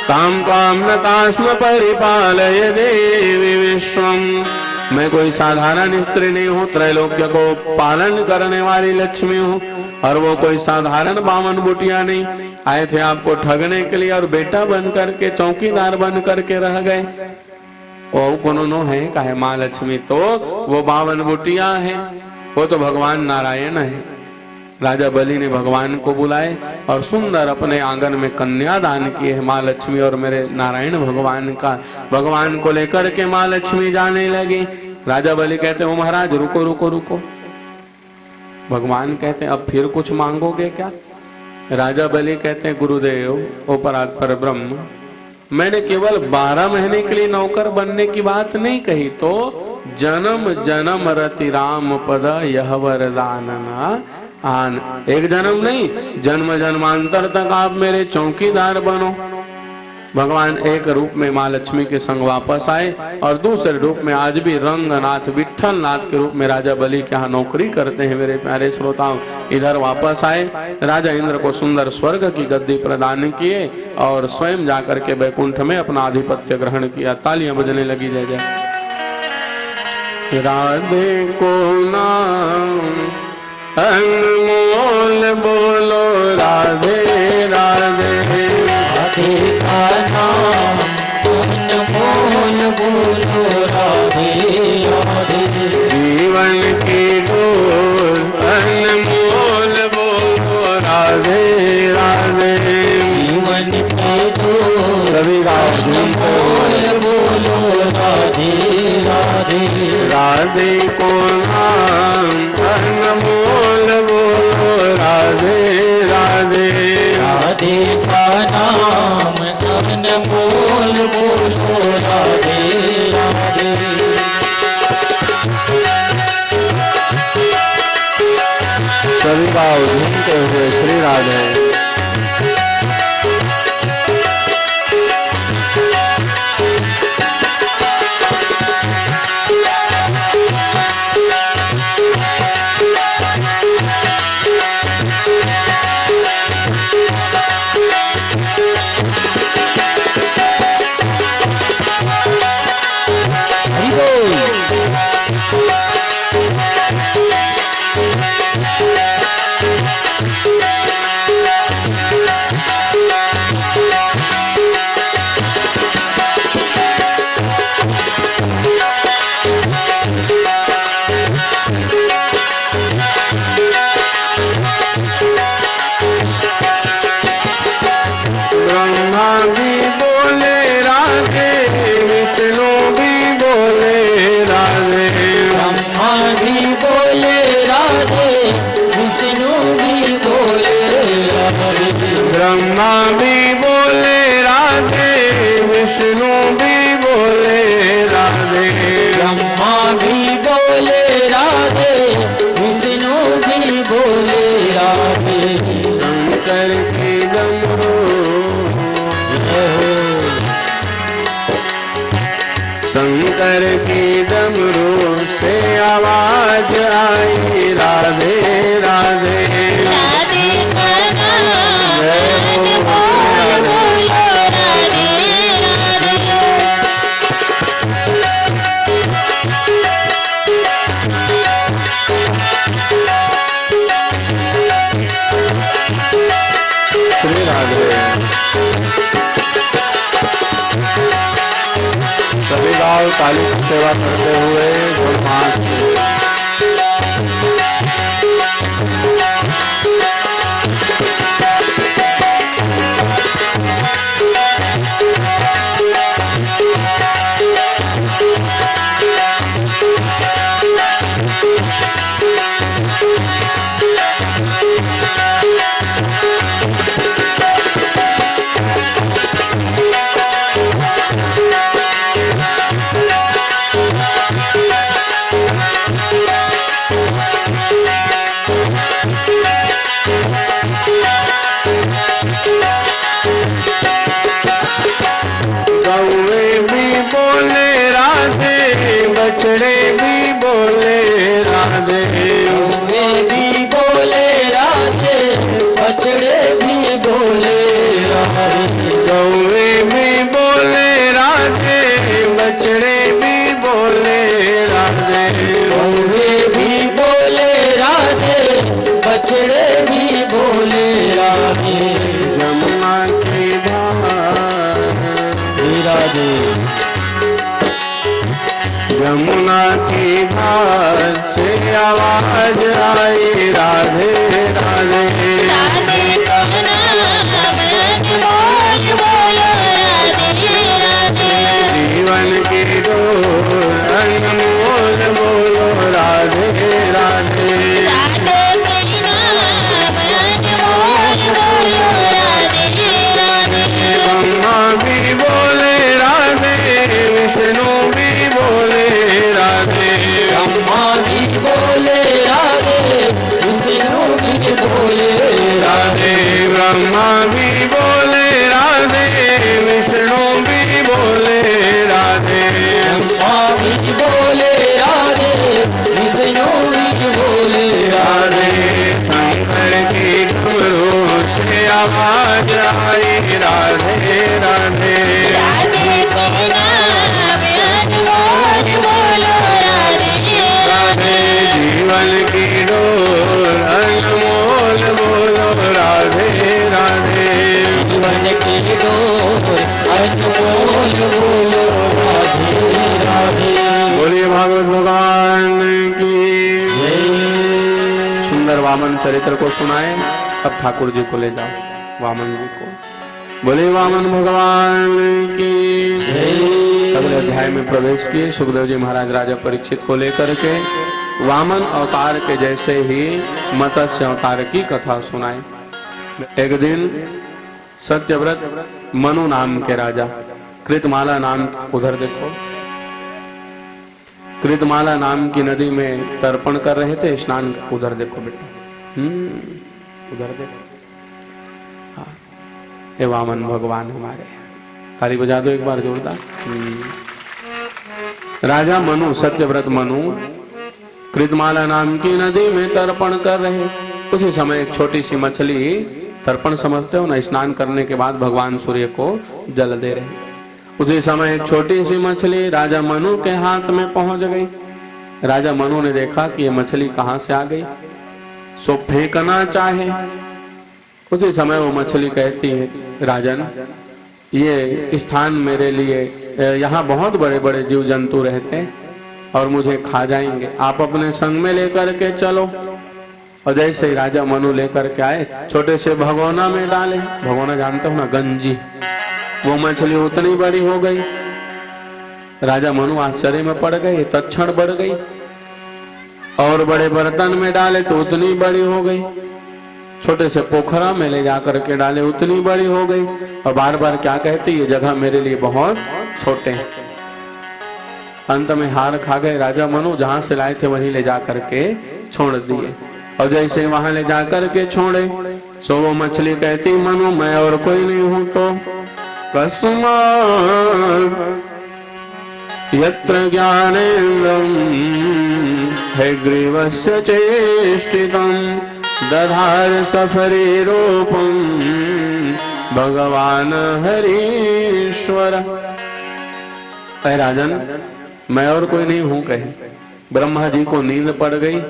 तां त्वां नतास्म परिपालय देवी विश्वम्। मैं कोई साधारण स्त्री नहीं हूँ, त्रैलोक्य को पालन करने वाली लक्ष्मी हूँ। और वो कोई साधारण बामन बुटिया नहीं, आए थे आपको ठगने के लिए और बेटा बन करके चौकीदार बन करके रह गए। वो कौन है कहे माँ लक्ष्मी, तो वो बावन बुटिया है, वो तो भगवान नारायण है। राजा बलि ने भगवान को बुलाए और सुंदर अपने आंगन में कन्या दान किए है माँ लक्ष्मी और मेरे नारायण भगवान का। भगवान को लेकर के माँ लक्ष्मी जाने लगी। राजा बलि कहते हो महाराज रुको रुको रुको। भगवान कहते हैं अब फिर कुछ मांगोगे क्या? राजा बलि कहते हैं गुरुदेव उपरात पर ब्रह्म, मैंने केवल 12 महीने के लिए नौकर बनने की बात नहीं कही, तो जन्म जन्म रति राम पद यह वरदानना आन। एक जन्म नहीं, जन्म जन्मांतर तक आप मेरे चौकीदार बनो। भगवान एक रूप में माँ लक्ष्मी के संग वापस आए और दूसरे रूप में आज भी रंगनाथ विठल नाथ के रूप में राजा बलि के यहाँ नौकरी करते हैं। मेरे प्यारे श्रोताओं, इधर वापस आए, राजा इंद्र को सुंदर स्वर्ग की गद्दी प्रदान किए और स्वयं जाकर के वैकुंठ में अपना आधिपत्य ग्रहण किया। तालियां बजने लगी जय जय। राधे को नाम अनमोल बोलो राधे राधे, राधे का नाम अनमोल बोलो राधे राधे। जीवन की डोर अनमोल बोलो राधे राधे, जीवन की डोर सभी अनमोल बोलो राधे राधे। राधे को नाम अनमोल बोलो राधे राधे, राधे का नाम अनमोल बोलो राधे राधे। सभी गाँव झूमते हुए श्री राधे। ब्रह्मा भी बोले राधे, विष्णु भी बोले राधे। ब्रह्मा भी बोले राधे, विष्णु भी बोले राधे। शंकर की डमरू, शंकर की डमरू से आवाज आई राधे राधे। सभी गाँव ताली की सेवा करते हुए गुणमास बछड़े भी बोले राधे, वे भी बोले राधे, बछड़े भी बोले राधे। कौवे भी बोले राधे, बछड़े भी बोले राधे। यमुना की धार से आवाज आई राधे राधे। राधे को नाम अनमोल बोलो राधे राधे। जीवन की डोर अनमोल बोलो राधे राधे। राधे के नाम अनमोल बोलो राधे राधे। ब्रह्मा भी बोले राधे, विष्णु भी बोले राधे। ब्रह्मा भी बोले राधे, विष्णु भी बोले राधे ब्रह्मा भी बोले राधे, विष्णु भी बोले राधे। ब्रह्मा भी बोले राधे, विष्णु भी बोले राधे शंकर की डमरू से आवाज आई राधे राधे। राधे के नाम अनमोल बोलो राधे राधे जीवन की डोर अनमोल बोलो राधे राधे। जीवन की डोर अनमोल बोलो राधे राधे। बोलिए भागवत भगवान की। सुंदर वामन चरित्र को सुनाए। अब ठाकुर जी को ले जाओ, वामन जी को। बोले वामन भगवान की। अगले अध्याय में प्रवेश किए। सुखदेव जी महाराज राजा परीक्षित को लेकर के वामन अवतार के जैसे ही मत्स्य अवतार की कथा सुनाई। एक दिन सत्यव्रत मनु नाम के राजा कृतमाला नाम, उधर देखो, कृतमाला नाम की नदी में तर्पण कर रहे थे, स्नान। उधर देखो बेटा, उधर देखो। हाँ, ये वामन भगवान हमारे। ताली बजा दो एक बार जोरदार। राजा मनु, सत्यव्रत मनु कृतमाला नाम की नदी में तर्पण कर रहे। उसी समय एक छोटी सी मछली, तर्पण समझते हो ना, स्नान करने के बाद भगवान सूर्य को जल दे रहे। उसी समय एक छोटी सी मछली राजा मनु के हाथ में पहुंच गई। राजा मनु ने देखा कि ये मछली कहां से आ गई, सो फेंकना चाहे। उसी समय वो मछली कहती है, राजन ये स्थान मेरे लिए, यहाँ बहुत बड़े बड़े जीव जंतु रहते हैं और मुझे खा जाएंगे, आप अपने संग में लेकर के चलो। और जैसे ही राजा मनु लेकर के आए, छोटे से भगोना में डाले। भगोना जानते हो ना, गंजी। वो मछली उतनी बड़ी हो गई। राजा मनु आश्चर्य में पड़ गए, तत्क्षण बढ़ गई। और बड़े बर्तन में डाले तो उतनी बड़ी हो गई। छोटे से पोखरा में ले जाकर के डाले, उतनी बड़ी हो गई। और बार बार क्या कहती, ये जगह मेरे लिए बहुत छोटे हैं। अंत में हार खा गए राजा मनु, जहां से लाए थे वहीं ले जाकर के छोड़ दिए। और जैसे वहां ले जाकर के छोड़े, सो वो मछली कहती, मनु मैं और कोई नहीं हूं तो कस्मात् यत्र ज्ञानेन्द्रं हयग्रीवस्य चेष्टितं दधार सफरी रूपं भगवान हरीश्वर। राजन मैं और कोई नहीं हूं कहे। ब्रह्मा जी को नींद पड़ गई,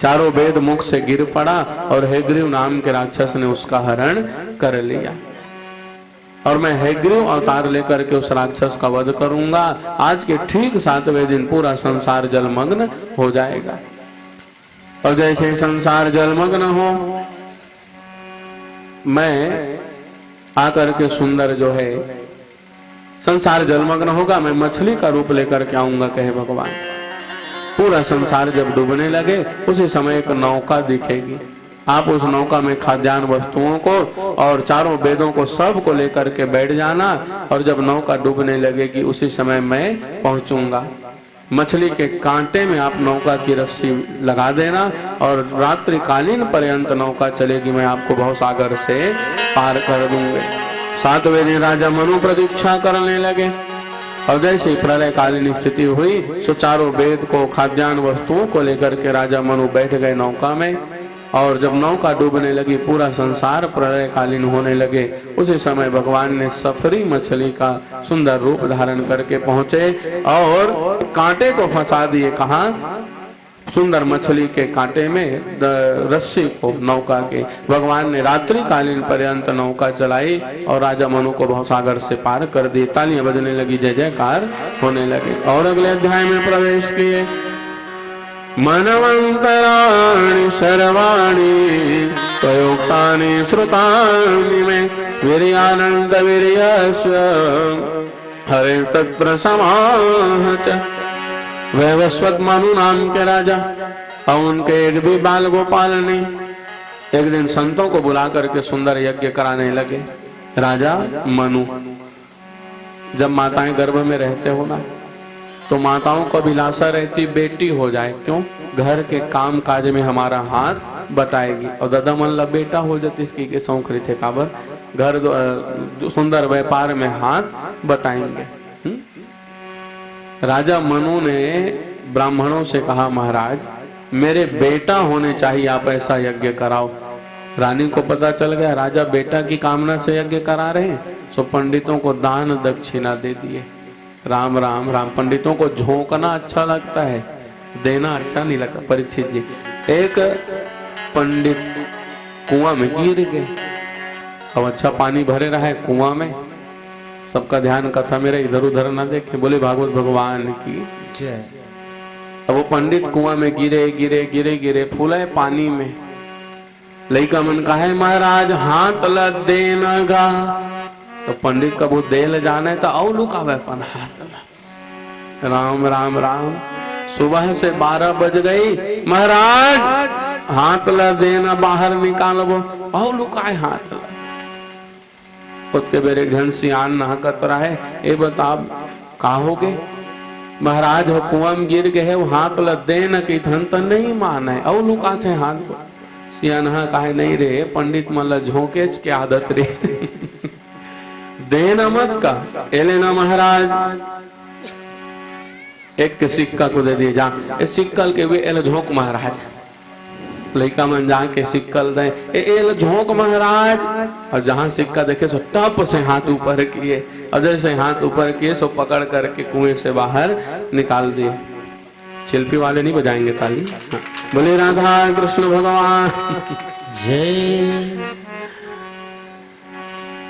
चारों वेद मुख से गिर पड़ा और हैग्रीव नाम के राक्षस ने उसका हरण कर लिया। और मैं हैग्रीव अवतार लेकर के उस राक्षस का वध करूंगा। आज के ठीक 7वें दिन पूरा संसार जलमग्न हो जाएगा। और जैसे संसार जलमग्न हो, मैं आकर के सुंदर जो है संसार जलमग्न होगा, मैं मछली का रूप लेकर के आऊंगा, कहे भगवान। पूरा संसार जब डूबने लगे, उसी समय एक नौका दिखेगी। आप उस नौका में खाद्यान्न वस्तुओं को और चारों वेदों को सब को लेकर के बैठ जाना। और जब नौका डूबने लगेगी, उसी समय मैं पहुंचूंगा। मछली के कांटे में आप नौका की रस्सी लगा देना और रात्रिकालीन पर्यंत नौका चलेगी, मैं आपको भवसागर से पार कर दूंगे। 7वें दिन राजा मनु प्रतीक्षा करने लगे। और जैसे प्रलयकालीन स्थिति हुई, सो चारों वेद को खाद्यान्न वस्तुओं को लेकर के राजा मनु बैठ गए नौका में। और जब नौका डूबने लगी, पूरा संसार प्रलयकालीन होने लगे, उसी समय भगवान ने सफरी मछली का सुंदर रूप धारण करके पहुंचे और कांटे को फंसा दिए। कहा? सुंदर मछली के कांटे में रस्सी को नौका के भगवान ने रात्रि कालीन पर्यंत नौका चलाई और राजा मनु को भवसागर से पार कर दी। तालियां बजने लगी, जय जयकार होने लगे। और अगले अध्याय में प्रवेश किए। मनवंतराणि सर्वाणि प्रयोक्तानि श्रुतानि मे वीर्यानंद वीर्यस्य हरे तत्र समाहत। वैवस्वत मनु नाम के राजा और उनके एक भी बाल गोपाल नहीं एक दिन संतों को बुला करके सुंदर यज्ञ कराने लगे। राजा मनु, जब माताएं गर्भ में रहते हो ना तो माताओं को अभिलाषा रहती बेटी हो जाए, क्यों? घर के काम काज में हमारा हाथ बटाएगी। और दादा मन बेटा हो जाती इसकी के सौख रही थे काबर घर सुंदर व्यापार में हाथ बटाएंगे। राजा मनु ने ब्राह्मणों से कहा, महाराज मेरे बेटा होने चाहिए, आप ऐसा यज्ञ कराओ। रानी को पता चल गया राजा बेटा की कामना से यज्ञ करा रहे हैं, सो पंडितों को दान दक्षिणा दे दिए। राम राम राम। पंडितों को झोंकना अच्छा लगता है, देना अच्छा नहीं लगता। परीक्षित जी, एक पंडित कुआं में गिर गए। अब अच्छा पानी भरे रहा है कुआं में, सबका ध्यान कथा मेरा इधर उधर ना देखे, बोले भागवत भगवान की जय। अब वो पंडित कुआं में गिरे गिरे गिरे गिरे फूले पानी में। लइका मन का है महाराज हाथ ल देनगा, तो पंडित का वो देल जाने तो औ लुकावे अपन हाथ ल। राम राम राम। सुबह से 12 बज गई, महाराज हाथ ल देना बाहर निकालो, औ लुकाए हाथ ल। उसके बेरे घनश्याम नहकत रहा है, ए बता का हो गए? महाराज हो कुआं में गिर गए, वो हाथ ल देन की धन तो नहीं माने औ लुका थे हाथ को। सियानहा काहे नहीं रे पंडित मन झोंके के आदत रे देना मत का। एले ना महाराज एक के सिक्का को दे दिए, जा इस सिक्कल के वे एल झोंक महाराज। लड़का मन जाके सिक्कल दे एल झोंक महाराज, और जहां सिक्का देखे सो टप से हाथ ऊपर किए, और जैसे हाथ ऊपर किए सो पकड़ करके कुएं से बाहर निकाल दिए। शिल्पी वाले नहीं बजाएंगे ताली। हाँ। बोले राधा कृष्ण भगवान जय।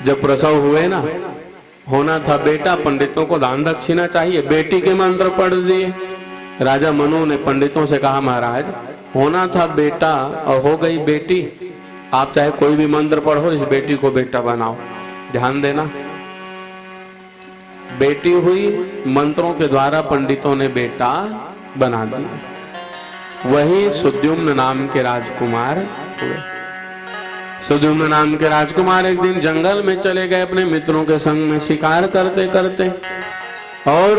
जब प्रसव हुए ना, होना था बेटा, पंडितों को दान दक्षिणा चाहिए, बेटी के मंत्र पढ़ दिए। राजा मनु ने पंडितों से कहा महाराज होना था बेटा और हो गई बेटी, आप चाहे कोई भी मंत्र पढ़ो, इस बेटी को बेटा बनाओ। ध्यान देना, बेटी हुई, मंत्रों के द्वारा पंडितों ने बेटा बना दिया। वही सुद्युम्न नाम के राजकुमार हुए। सुद्युम्न नाम के राजकुमार एक दिन जंगल में चले गए अपने मित्रों के संग में शिकार करते करते, और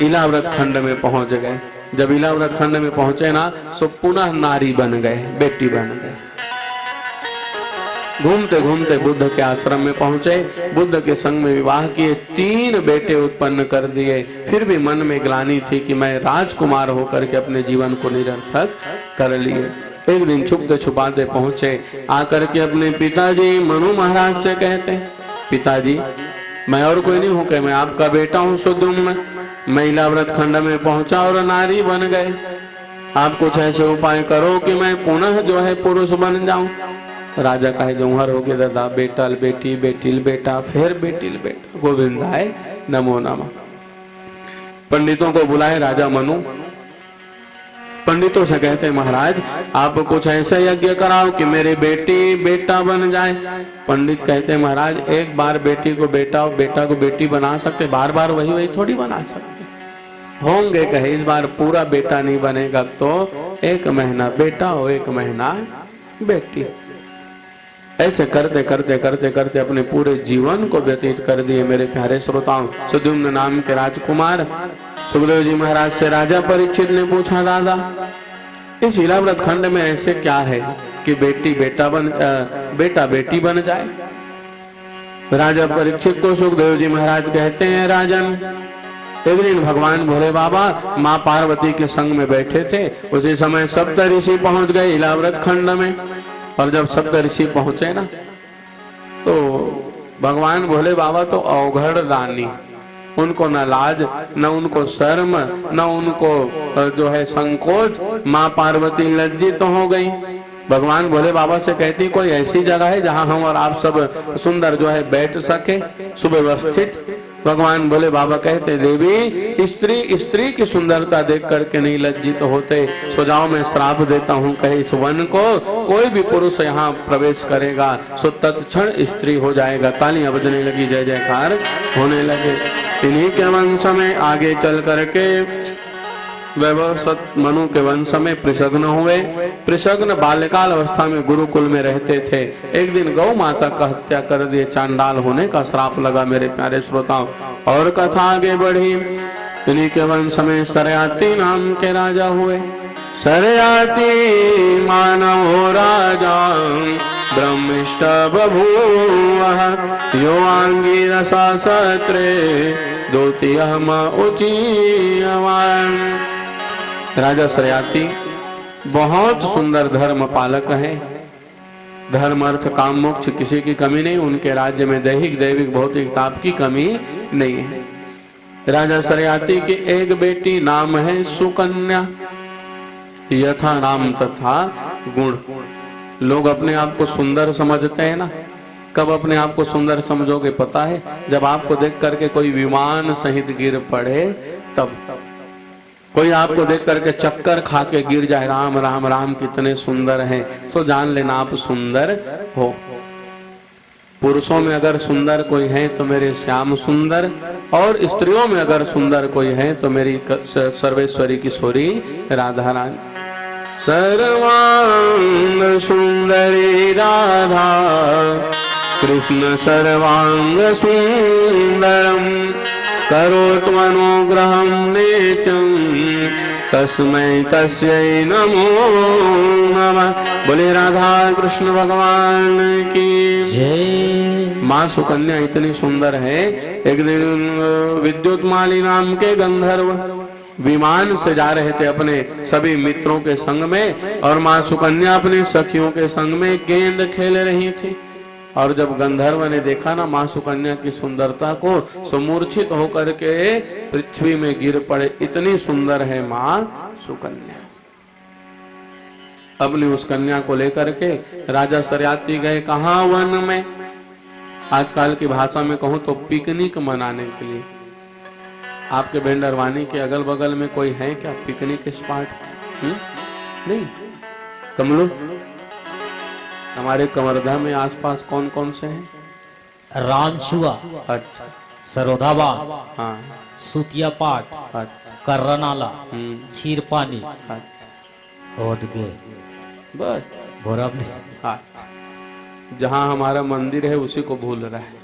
इलाव्रत खंड में पहुंच गए। जब इलाव्रत खंड में पहुंचे ना, सो पुनः नारी बन गए, बेटी बन गए। घूमते घूमते बुद्ध के आश्रम में पहुंचे, बुद्ध के संग में विवाह किए, 3 बेटे उत्पन्न कर दिए। फिर भी मन में ग्लानि थी कि मैं राजकुमार होकर के अपने जीवन को निरर्थक कर लिए। एक दिन छुपते छुपाते पहुंचे, आकर के अपने पिताजी मनु महाराज से कहते, पिताजी मैं और कोई नहीं हूं, मैं आपका बेटा हूं सुद्युम्न। मैं इलाव्रत खंड में पहुंचा और नारी बन गए। आप कुछ ऐसे उपाय करो कि मैं पुनः जो है पुरुष बन जाऊं। राजा कहे जौहर हो गए दादा, बेटल बेटी, बेटिल बेटा, फिर बेटिल बेटा, गोविंदाय नमो नमः। पंडितों को बुलाए राजा मनु। पंडितों से कहते महाराज आप कुछ ऐसा यज्ञ कराओ कि मेरे बेटी बेटा बन जाए। पंडित कहते महाराज एक बार बेटी को बेटा और बेटा को बेटी बना सकते, बार बार वही वही थोड़ी बना सकते होंगे। कहे इस बार पूरा बेटा नहीं बनेगा तो 1 महीना बेटा और 1 महीना बेटी। ऐसे करते करते करते करते अपने पूरे जीवन को व्यतीत कर दिए। मेरे प्यारे श्रोताओं, सुद्युम्न नाम के राजकुमार सुखदेव जी महाराज से राजा परीक्षित ने पूछा, दादा इस इलाव्रत खंड में ऐसे क्या है कि बेटा बेटी बन जाए? राजा परीक्षित को सुखदेव जी महाराज कहते हैं, राजन एक दिन भगवान भोले बाबा माँ पार्वती के संग में बैठे थे। उसी समय सप्त ऋषि पहुंच गए इलाव्रत खंड में, और जब सप्त ऋषि पहुंचे ना तो भगवान भोले बाबा तो अवघड़ दानी, उनको न लाज, न उनको शर्म, न उनको जो है संकोच। माँ पार्वती लज्जित हो गई। भगवान भोले बाबा से कहती कोई ऐसी जगह है जहां हम और आप सब सुंदर जो है बैठ सके, सुव्यवस्थित। भगवान भोले बाबा कहते देवी स्त्री की सुंदरता देख करके नहीं लज्जित होते, सो जाओ मैं श्राप देता हूँ, कहे इस वन को कोई भी पुरुष यहाँ प्रवेश करेगा सो तत्क्षण स्त्री हो जाएगा। तालियां बजने लगी, जय जयकार होने लगे। इन्हीं के वंश में आगे चल करके वैवस्वत मनु के वंश में पृषग्न हुए। पृषग्न बाल्यकाल अवस्था में गुरुकुल में रहते थे। एक दिन गौ माता का हत्या कर दिए, चांडाल होने का श्राप लगा मेरे प्यारे श्रोताओं। और कथा आगे बढ़ी। इन्हीं के वंश में सरयाती नाम के राजा हुए। सरयाती मानव राजा ब्रह्मिष्ट बभूवः, यो आंगिरसा सत्रे द्वितीयम उचीयवान्। राजा सरयाती बहुत सुंदर धर्म पालक है। धर्म अर्थ काम मोक्ष किसी की कमी नहीं। उनके राज्य में दैहिक दैविक भौतिक ताप की कमी नहीं है। राजा सरयाती की एक बेटी, नाम है सुकन्या। यथा नाम तथा गुण। लोग अपने आप को सुंदर समझते हैं ना। कब अपने आप को सुंदर समझोगे पता है? जब आपको देख करके कोई विमान सहित गिर पड़े तब। कोई आपको देख करके चक्कर खा के गिर जाए, राम राम राम कितने सुंदर हैं, सो जान लेना आप सुंदर हो। पुरुषों में अगर सुंदर कोई है तो मेरे श्याम सुंदर, और स्त्रियों में अगर सुंदर कोई है तो मेरी सर्वेश्वरी किशोरी राधा रानी। सर्वांग सुंदरी राधा कृष्ण सर्वांग सुंदरम, करोत्वनुग्रहं नित्यं तस्मै तस्यै नमो नमः। बोले राधा कृष्ण भगवान की जय। माँ सुकन्या इतनी सुंदर है। एक दिन विद्युतमाली नाम के गंधर्व विमान से जा रहे थे अपने सभी मित्रों के संग में, और माँ सुकन्या अपने सखियों के संग में गेंद खेल रही थी। और जब गंधर्व ने देखा ना माँ सुकन्या की सुंदरता को, सो मूर्छित होकर के पृथ्वी में गिर पड़े। इतनी सुंदर है माँ सुकन्या। अपनी उस कन्या को लेकर के राजा सरयाती गए कहा? वन में। आजकल की भाषा में कहूं तो पिकनिक मनाने के लिए। आपके भेंडरवानी के अगल बगल में कोई है क्या पिकनिक स्पॉट? नहीं। कमलो, हमारे कवर्धा में आसपास कौन कौन से हैं? रामछुआ, अच्छा, सरोधाबा, हाँ, सुतिया पाट, अच्छा, कर्रनाला, छीर पानी, अच्छा, ओदगे, बस भोरम। अच्छा, जहाँ हमारा मंदिर है उसी को भूल रहा है।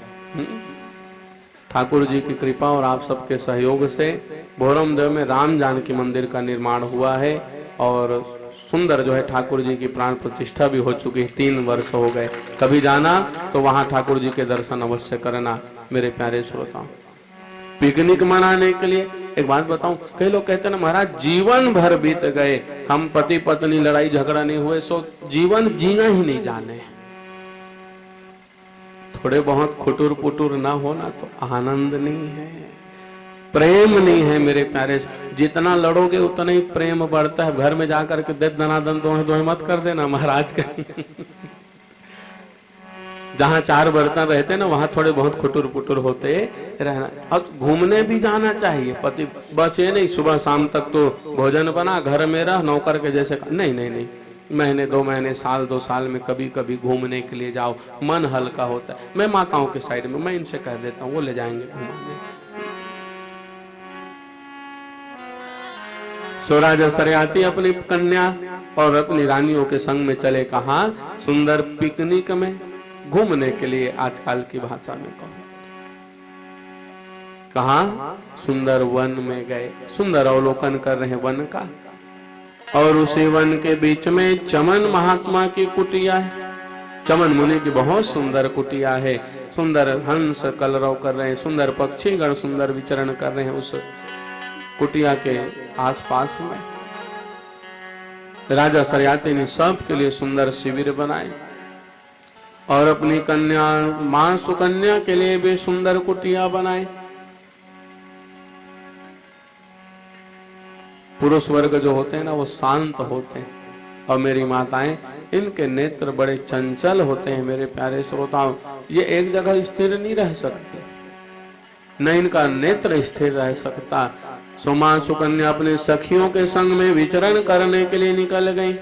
ठाकुर जी की कृपा और आप सबके सहयोग से भोरम देव में राम जानकी मंदिर का निर्माण हुआ है, और सुंदर जो है ठाकुर जी की प्राण प्रतिष्ठा भी हो चुकी है। 3 वर्ष हो गए। कभी जाना तो वहां ठाकुर जी के दर्शन अवश्य करना मेरे प्यारे श्रोताओं। पिकनिक मनाने के लिए एक बात बताऊं, कई लोग कहते हैं ना महाराज जीवन भर बीत गए, हम पति पत्नी लड़ाई झगड़ा नहीं हुए, सो जीवन जीना ही नहीं जाने। थोड़े बहुत खुटुर पुटुर ना होना तो आनंद नहीं है, प्रेम नहीं है मेरे प्यारे। जितना लड़ोगे उतना ही प्रेम बढ़ता है। घर में जाकर के दे दनादन तो मत कर देना महाराज का। जहाँ 4 बर्तन रहते ना वहां थोड़े बहुत खुटुर पुटुर होते रहना। और घूमने भी जाना चाहिए। पति बस ये नहीं सुबह शाम तक तो भोजन बना, घर में रह, नौकर के जैसे नहीं नहीं नहीं। महीने 2 महीने साल 2 साल में कभी कभी घूमने के लिए जाओ, मन हल्का होता है। मैं माताओं के साइड में मैं इनसे कह देता हूँ, वो ले जाएंगे घुमाने। सो राजा सरयाती अपनी कन्या और अपनी रानियों के संग में चले कहा? सुंदर पिकनिक में घूमने के लिए। आजकल की भाषा में कहा? सुंदर वन में गए। सुंदर अवलोकन कर रहे हैं वन का, और उसी वन के बीच में चमन महात्मा की कुटिया है। चमन मुनि की बहुत सुंदर कुटिया है। सुंदर हंस कलरव कर रहे हैं, सुंदर पक्षीगण सुंदर विचरण कर रहे हैं उस कुटिया के आसपास में। राजा सरयाती ने सबके लिए सुंदर शिविर बनाए, और अपनी कन्या मां सुकन्या के लिए भी सुंदर कुटिया बनाए। पुरुष वर्ग जो होते हैं ना वो शांत होते हैं, और मेरी माताएं इनके नेत्र बड़े चंचल होते हैं। मेरे प्यारे श्रोताओं, ये एक जगह स्थिर नहीं रह सकती, न इनका नेत्र स्थिर रह सकता। सुमा सुकन्या अपने सखियों के संग में विचरण करने के लिए निकल गई।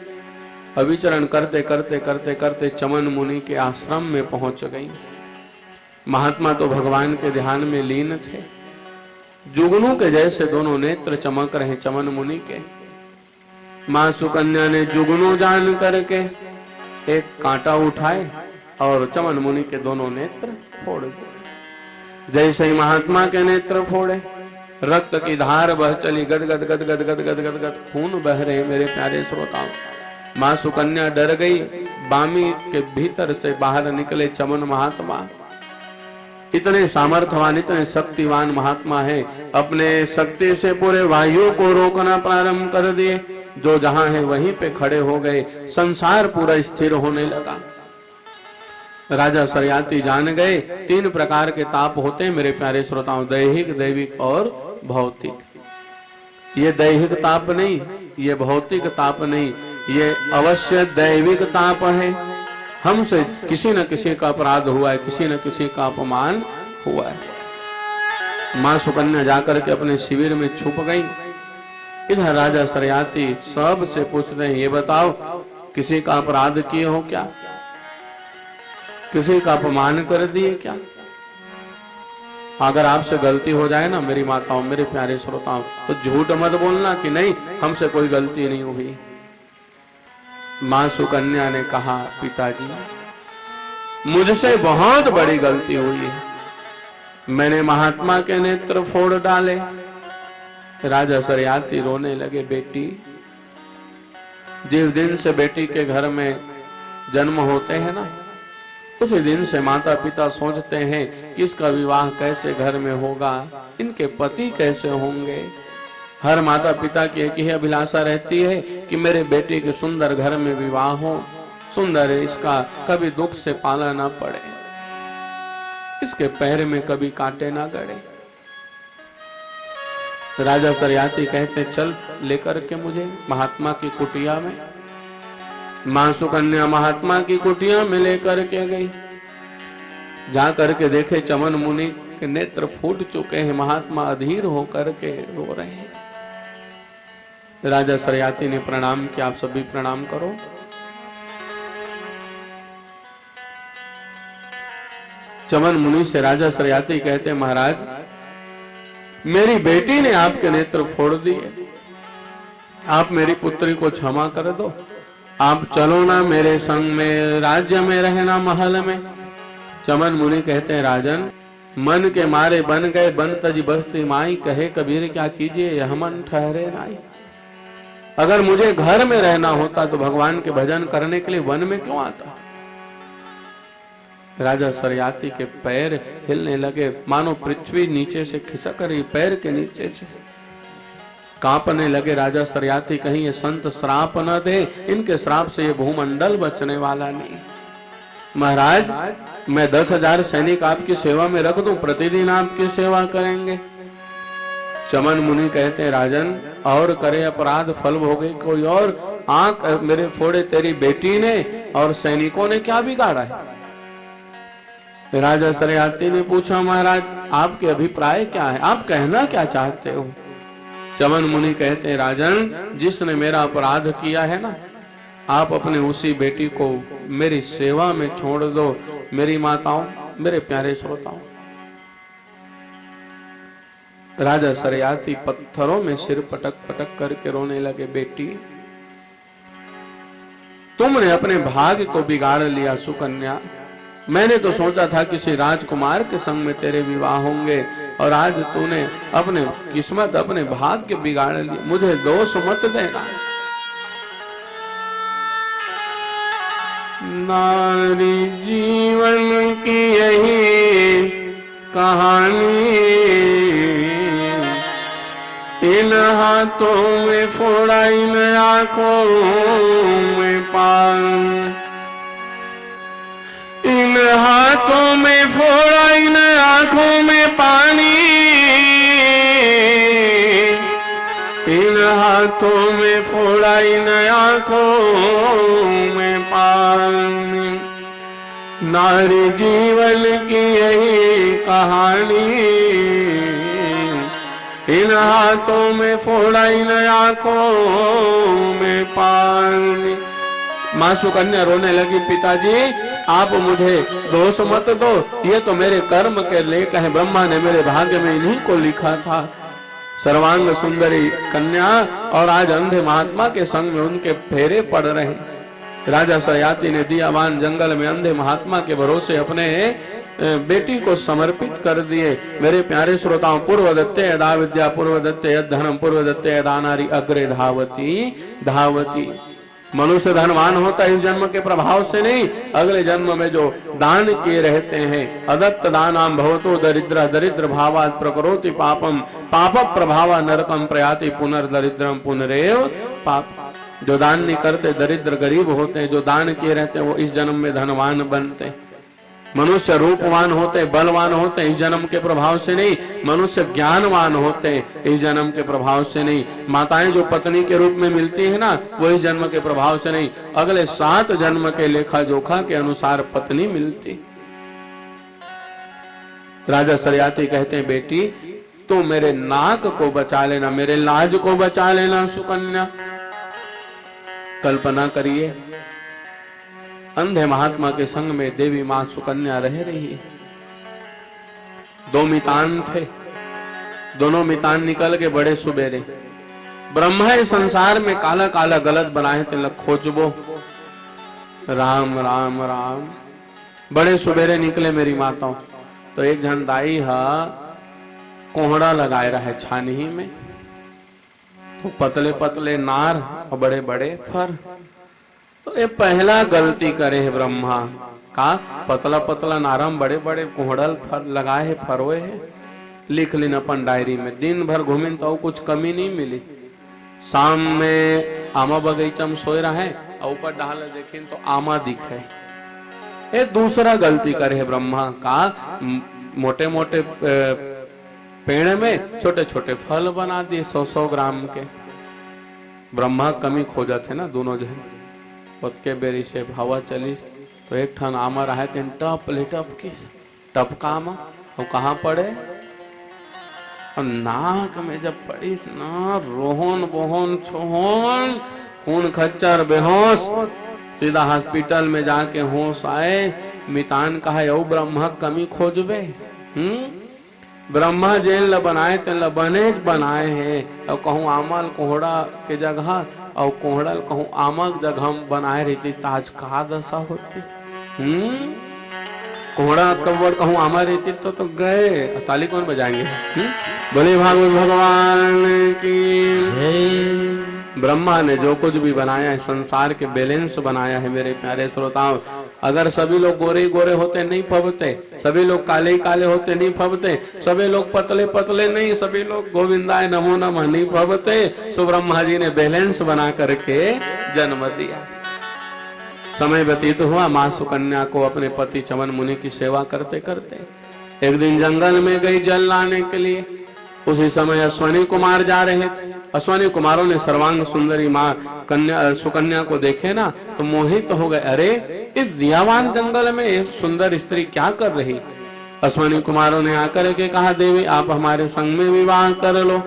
अविचरण करते करते करते करते चमन मुनि के आश्रम में पहुंच गई। महात्मा तो भगवान के ध्यान में लीन थे। जुगनू के जैसे दोनों नेत्र चमक रहे चमन मुनि के। मां सुकन्या ने जुगनू जान करके एक कांटा उठाए और चमन मुनि के दोनों नेत्र फोड़ दिए। जैसे ही महात्मा के नेत्र फोड़े, रक्त की धार बह चली, गद गद गद गद गद गद गद गद खून बह रहे। मेरे प्यारे श्रोताओं, मां सुकन्या डर गई। बामी के भीतर से बाहर निकले चमन महात्मा। इतने सामर्थ्यवान, इतने शक्तिवान महात्मा है, अपने शक्ति से पूरे वायु को रोकना प्रारंभ कर दिए। जो जहां है वहीं पे खड़े हो गए। संसार पूरा स्थिर होने लगा। राजा शर्याती जान गए 3 प्रकार के ताप होते हैं मेरे प्यारे श्रोताओं, दैहिक, दैविक और भौतिक। ये दैहिक ताप नहीं, ये भौतिक ताप नहीं, ये अवश्य दैविक ताप है। हमसे किसी न किसी का अपराध हुआ है, किसी न किसी का अपमान हुआ है। मां सुकन्या जाकर के अपने शिविर में छुप गई। इधर राजा शर्याती सब से पूछते हैं, ये बताओ किसी का अपराध किए हो क्या, किसी का अपमान कर दिए क्या? अगर आपसे गलती हो जाए ना मेरी माताओं, मेरे प्यारे श्रोताओं, तो झूठ मत बोलना कि नहीं हमसे कोई गलती नहीं हुई। मां सुकन्या ने कहा, पिताजी मुझसे बहुत बड़ी गलती हुई है, मैंने महात्मा के नेत्र फोड़ डाले। राजा शर्याती रोने लगे। बेटी, जिस दिन से बेटी के घर में जन्म होते हैं ना, उसी दिन से माता पिता सोचते हैं कि इसका विवाह कैसे घर में होगा, इनके पति कैसे होंगे। हर माता पिता की एक ही अभिलाषा रहती है कि मेरे बेटे के सुंदर घर में विवाह हो, सुंदर है, इसका कभी दुख से पाला ना पड़े, इसके पैर में कभी कांटे ना गड़े। राजा शर्याती कहते, चल लेकर के मुझे महात्मा की कुटिया में। मां सुकन्या महात्मा की कुटिया में लेकर के गई। जा करके देखे चमन मुनि के नेत्र फूट चुके हैं, महात्मा अधीर होकर के रो रहे हैं। राजा शर्याती ने प्रणाम किया। आप सभी प्रणाम करो। चमन मुनि से राजा शर्याती कहते, महाराज मेरी बेटी ने आपके नेत्र फोड़ दिए, आप मेरी पुत्री को क्षमा कर दो, आप चलो ना मेरे संग में, राज्य में रहना, महल में। चमन मुनि कहते हैं, राजन मन के मारे बन गए बन तज बस्ती माई, कहे कबीर क्या कीजिए यह मन ठहरे नाई। अगर मुझे घर में रहना होता तो भगवान के भजन करने के लिए वन में क्यों आता। राजा शर्याती के पैर हिलने लगे, मानो पृथ्वी नीचे से खिसक रही, पैर के नीचे से कांपने लगे। राजा शर्याती, कहीं ये संत श्राप न दे, इनके श्राप से ये भूमंडल बचने वाला नहीं। महाराज मैं 10,000 सैनिक आपकी सेवा में रख दूं, प्रतिदिन आपकी सेवा करेंगे। चमन मुनि कहते हैं, राजन और करे अपराध फल भोगे कोई और, आंख मेरे फोड़े तेरी बेटी ने और सैनिकों ने क्या बिगाड़ा है। राजा शर्याती ने पूछा, महाराज आपके अभिप्राय क्या है, आप कहना क्या चाहते हो। चमन मुनि कहते हैं, राजन जिसने मेरा अपराध किया है ना, आप अपने उसी बेटी को मेरी सेवा में छोड़ दो। मेरी माताओं, मेरे प्यारे श्रोताओं, राजा शर्याती पत्थरों में सिर पटक पटक करके रोने लगे। बेटी तुमने अपने भाग्य को बिगाड़ लिया सुकन्या। मैंने तो सोचा था किसी राजकुमार के संग में तेरे विवाह होंगे, और आज तूने अपने किस्मत, अपने भाग्य बिगाड़ लिए। मुझे दोष मत देना। नारी जीवन की यही कहानी, इन हाथों में फोड़ा, इन आंखों में पान, इन हाथों में फोड़ा, इन आंखों में पानी, इन हाथों में फोड़ा इन आंखों में पानी, नारी जीवन की यही कहानी, इन हाथों में फोड़ा इन आंखों में पानी। माँ सुकन्या रोने लगी, पिताजी आप मुझे दोष मत दो, ये तो मेरे कर्म के लेख है, ब्रह्मा ने मेरे भाग्य में इन्हीं को लिखा था। सर्वांग सुंदरी कन्या और आज अंधे महात्मा के संग में उनके फेरे पड़ रहे। राजा सयाति ने दियावान जंगल में अंधे महात्मा के भरोसे अपने बेटी को समर्पित कर दिए। मेरे प्यारे श्रोताओं, पूर्व दत्ते यदा विद्या पूर्व दत्ते यद धनम पूर्व दत्ते यदा नारी अग्रे धावती धावती। मनुष्य धनवान होता है इस जन्म के प्रभाव से नहीं, अगले जन्म में जो दान किए रहते हैं। अदत्त दानाम भवतो दरिद्र, दरिद्र भावात् प्रकरोति पापम, पाप प्रभावा नरकम प्रयाति पुनर्दरिद्रम पुनरेव पाप। जो दान नहीं करते दरिद्र गरीब होते हैं, जो दान किए रहते हैं वो इस जन्म में धनवान बनते हैं। मनुष्य रूपवान होते, बलवान होते इस जन्म के प्रभाव से नहीं, मनुष्य ज्ञानवान होते इस जन्म के प्रभाव से नहीं। माताएं जो पत्नी के रूप में मिलती है ना, वो इस जन्म के प्रभाव से नहीं, अगले 7 जन्म के लेखा जोखा के अनुसार पत्नी मिलती। राजा सरियाती कहते हैं, बेटी तू मेरे नाक को बचा लेना, मेरे लाज को बचा लेना सुकन्या। कल्पना करिए, अंधे महात्मा के संग में देवी मां सुकन्या रह रही है। 2 मितान थे, दोनों मितान निकल के बड़े सुबेरे। ब्रह्मा इस संसार में काला काला गलत बनाए थे, खोजबो राम राम राम। बड़े सुबेरे निकले मेरी माताओं, तो एक जन दाई हा कोहड़ा लगाए रहा है छानही में, तो पतले पतले नार और बड़े बड़े फर। तो ये पहला गलती करे है ब्रह्मा का, पतला पतला नारम बड़े बड़े कोहड़ल फर लगाए है, फरोए है। लिख लीन अपन डायरी में, दिन भर घूमिन तो कुछ कमी नहीं मिली। शाम में आमा बगीचा में सोए रहा है और ऊपर डाल देखिन तो आमा दिखे। ये दूसरा गलती करे है ब्रह्मा का, मोटे मोटे पेड़ में छोटे छोटे फल बना दिए 100-100 ग्राम के। ब्रह्मा कमी खोजा थे ना दोनों जन, के बेरी से हवा चली तो एक ठन आमा रहा तेन टप ले टप की टपका आमा, और कहाँ पड़े, और नाक में जब पड़ी ना, रोहन बोहन छोहन खून खच्चर बेहोश, सीधा हॉस्पिटल में जाके होश आए। मितान कहा यौ ब्रह्मा कमी खोजबे, ब्रह्मा जेल बनाए तेल बने बनाए हैं, और कहूँ आमल कोहड़ा के जगह और कोहड़ल कहूँ आमक जगह बनाए रहती ताज का दशा होती। कोहड़ा कब्र कहूँ आमा रहती तो गए, ताली कौन बजाएंगे? बोले भागवत भगवान की। ब्रह्मा ने जो कुछ भी बनाया है संसार के बैलेंस बनाया है मेरे प्यारे श्रोताओं। अगर सभी लोग गोरे गोरे होते नहीं फबते, सभी लोग काले ही काले होते नहीं फबते, सभी लोग पतले पतले नहीं, सभी लोग गोविंदाय नमो नमः नहीं फबते। सो ब्रह्मा जी ने बैलेंस बना करके जन्म दिया। समय व्यतीत हुआ, माँ सुकन्या को अपने पति चमन मुनि की सेवा करते करते एक दिन जंगल में गई जल लाने के लिए। उसी समय अश्वनी कुमार जा रहे थे। अश्वनी कुमारों ने सर्वांग सुंदरी माँ कन्या सुकन्या को देखे ना तो मोहित तो हो गए। अरे इस दियावान जंगल में सुंदर स्त्री क्या कर रही? अश्वनी कुमारों ने आकर के कहा, देवी आप हमारे संग में विवाह कर लो।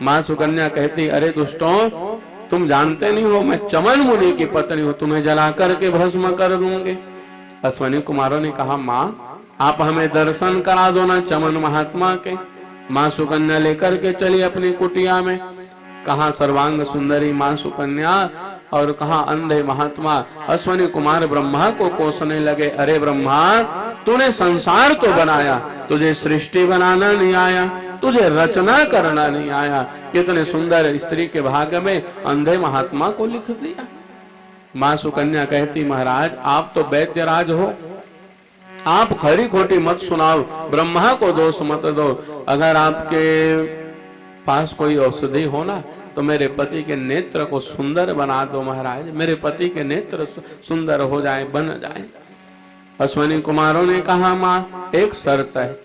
माँ सुकन्या कहती, अरे दुष्टों तुम जानते नहीं हो मैं चमन मुनि की पत्नी हूँ, तुम्हें जला करके भस्म कर दूंगे। अश्वनी कुमारों ने कहा, माँ आप हमें दर्शन करा दो ना चमन महात्मा के। माँ सुकन्या लेकर के चली अपनी कुटिया में। कहा सर्वांग सुंदरी माँ सुकन्या और कहा अंधे महात्मा। अश्वनी कुमार ब्रह्मा को कोसने लगे, अरे ब्रह्मा तूने संसार तो बनाया, तुझे सृष्टि बनाना नहीं आया, तुझे रचना करना नहीं आया, कितने सुंदर स्त्री के भाग्य में अंधे महात्मा को लिख दिया। माँ सुकन्या कहती, महाराज आप तो वैद्यराज हो, आप खरी खोटी मत सुनाओ, ब्रह्मा को दोष मत दो। अगर आपके पास कोई औषधि हो ना तो मेरे पति के नेत्र को सुंदर बना दो महाराज, मेरे पति के नेत्र सुंदर हो जाए, बन जाए। अश्वनी कुमारों ने कहा, माँ एक शर्त है,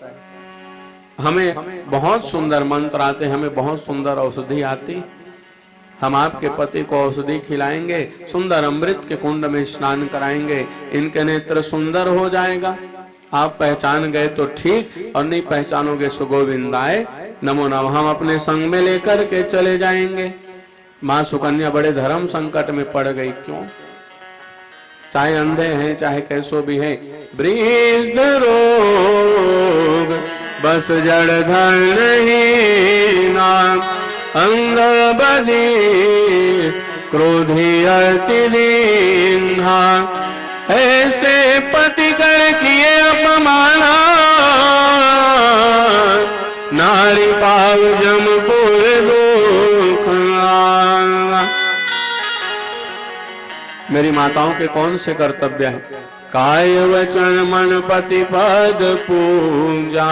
हमें बहुत सुंदर मंत्र आते, हमें बहुत सुंदर औषधि आती, हम आपके पति को औषधि खिलाएंगे, सुंदर अमृत के कुंड में स्नान कराएंगे, इनके नेत्र सुंदर हो जाएगा। आप पहचान गए तो ठीक, और नहीं पहचानोगे सो गोविंदाय नमो नमः। हम अपने संग में लेकर के चले जाएंगे। माँ सुकन्या बड़े धर्म संकट में पड़ गई। क्यों? चाहे अंधे हैं, चाहे कैसो भी है, वृद्ध रोग बस जड़ धन ही नाम, अंग बधी क्रोधी अति दीन्हा, ऐसे पति कर किए अपमाना, नारी पाव जमपुर दुख नाना। मेरी माताओं के कौन से कर्तव्य है? काय वचन मन पति पद पूजा,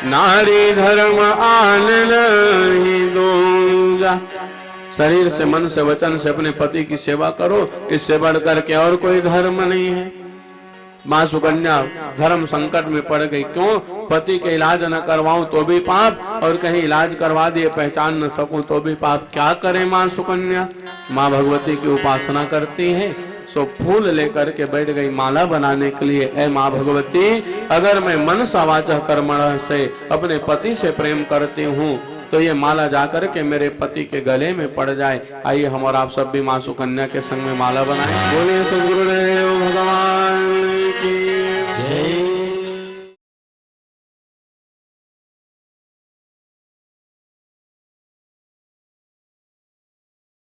नारी धर्म आन नहीं दूजा। शरीर से, मन से, वचन से अपने पति की सेवा करो, इससे बढ़कर के और कोई धर्म नहीं है। माँ सुकन्या धर्म संकट में पड़ गई। क्यों? पति के इलाज न करवाऊं तो भी पाप, और कहीं इलाज करवा दिए पहचान न सकूं तो भी पाप। क्या करें माँ सुकन्या? माँ भगवती की उपासना करती हैं, सो फूल लेकर के बैठ गई माला बनाने के लिए। ऐ माँ भगवती, अगर मैं मन सा वाचा कर्मण से अपने पति से प्रेम करती हूँ तो ये माला जाकर के मेरे पति के गले में पड़ जाए। आइए हम और आप सब भी माँ सुकन्या के संग में माला बनाएं। बोलिए सद्गुरुदेव भगवान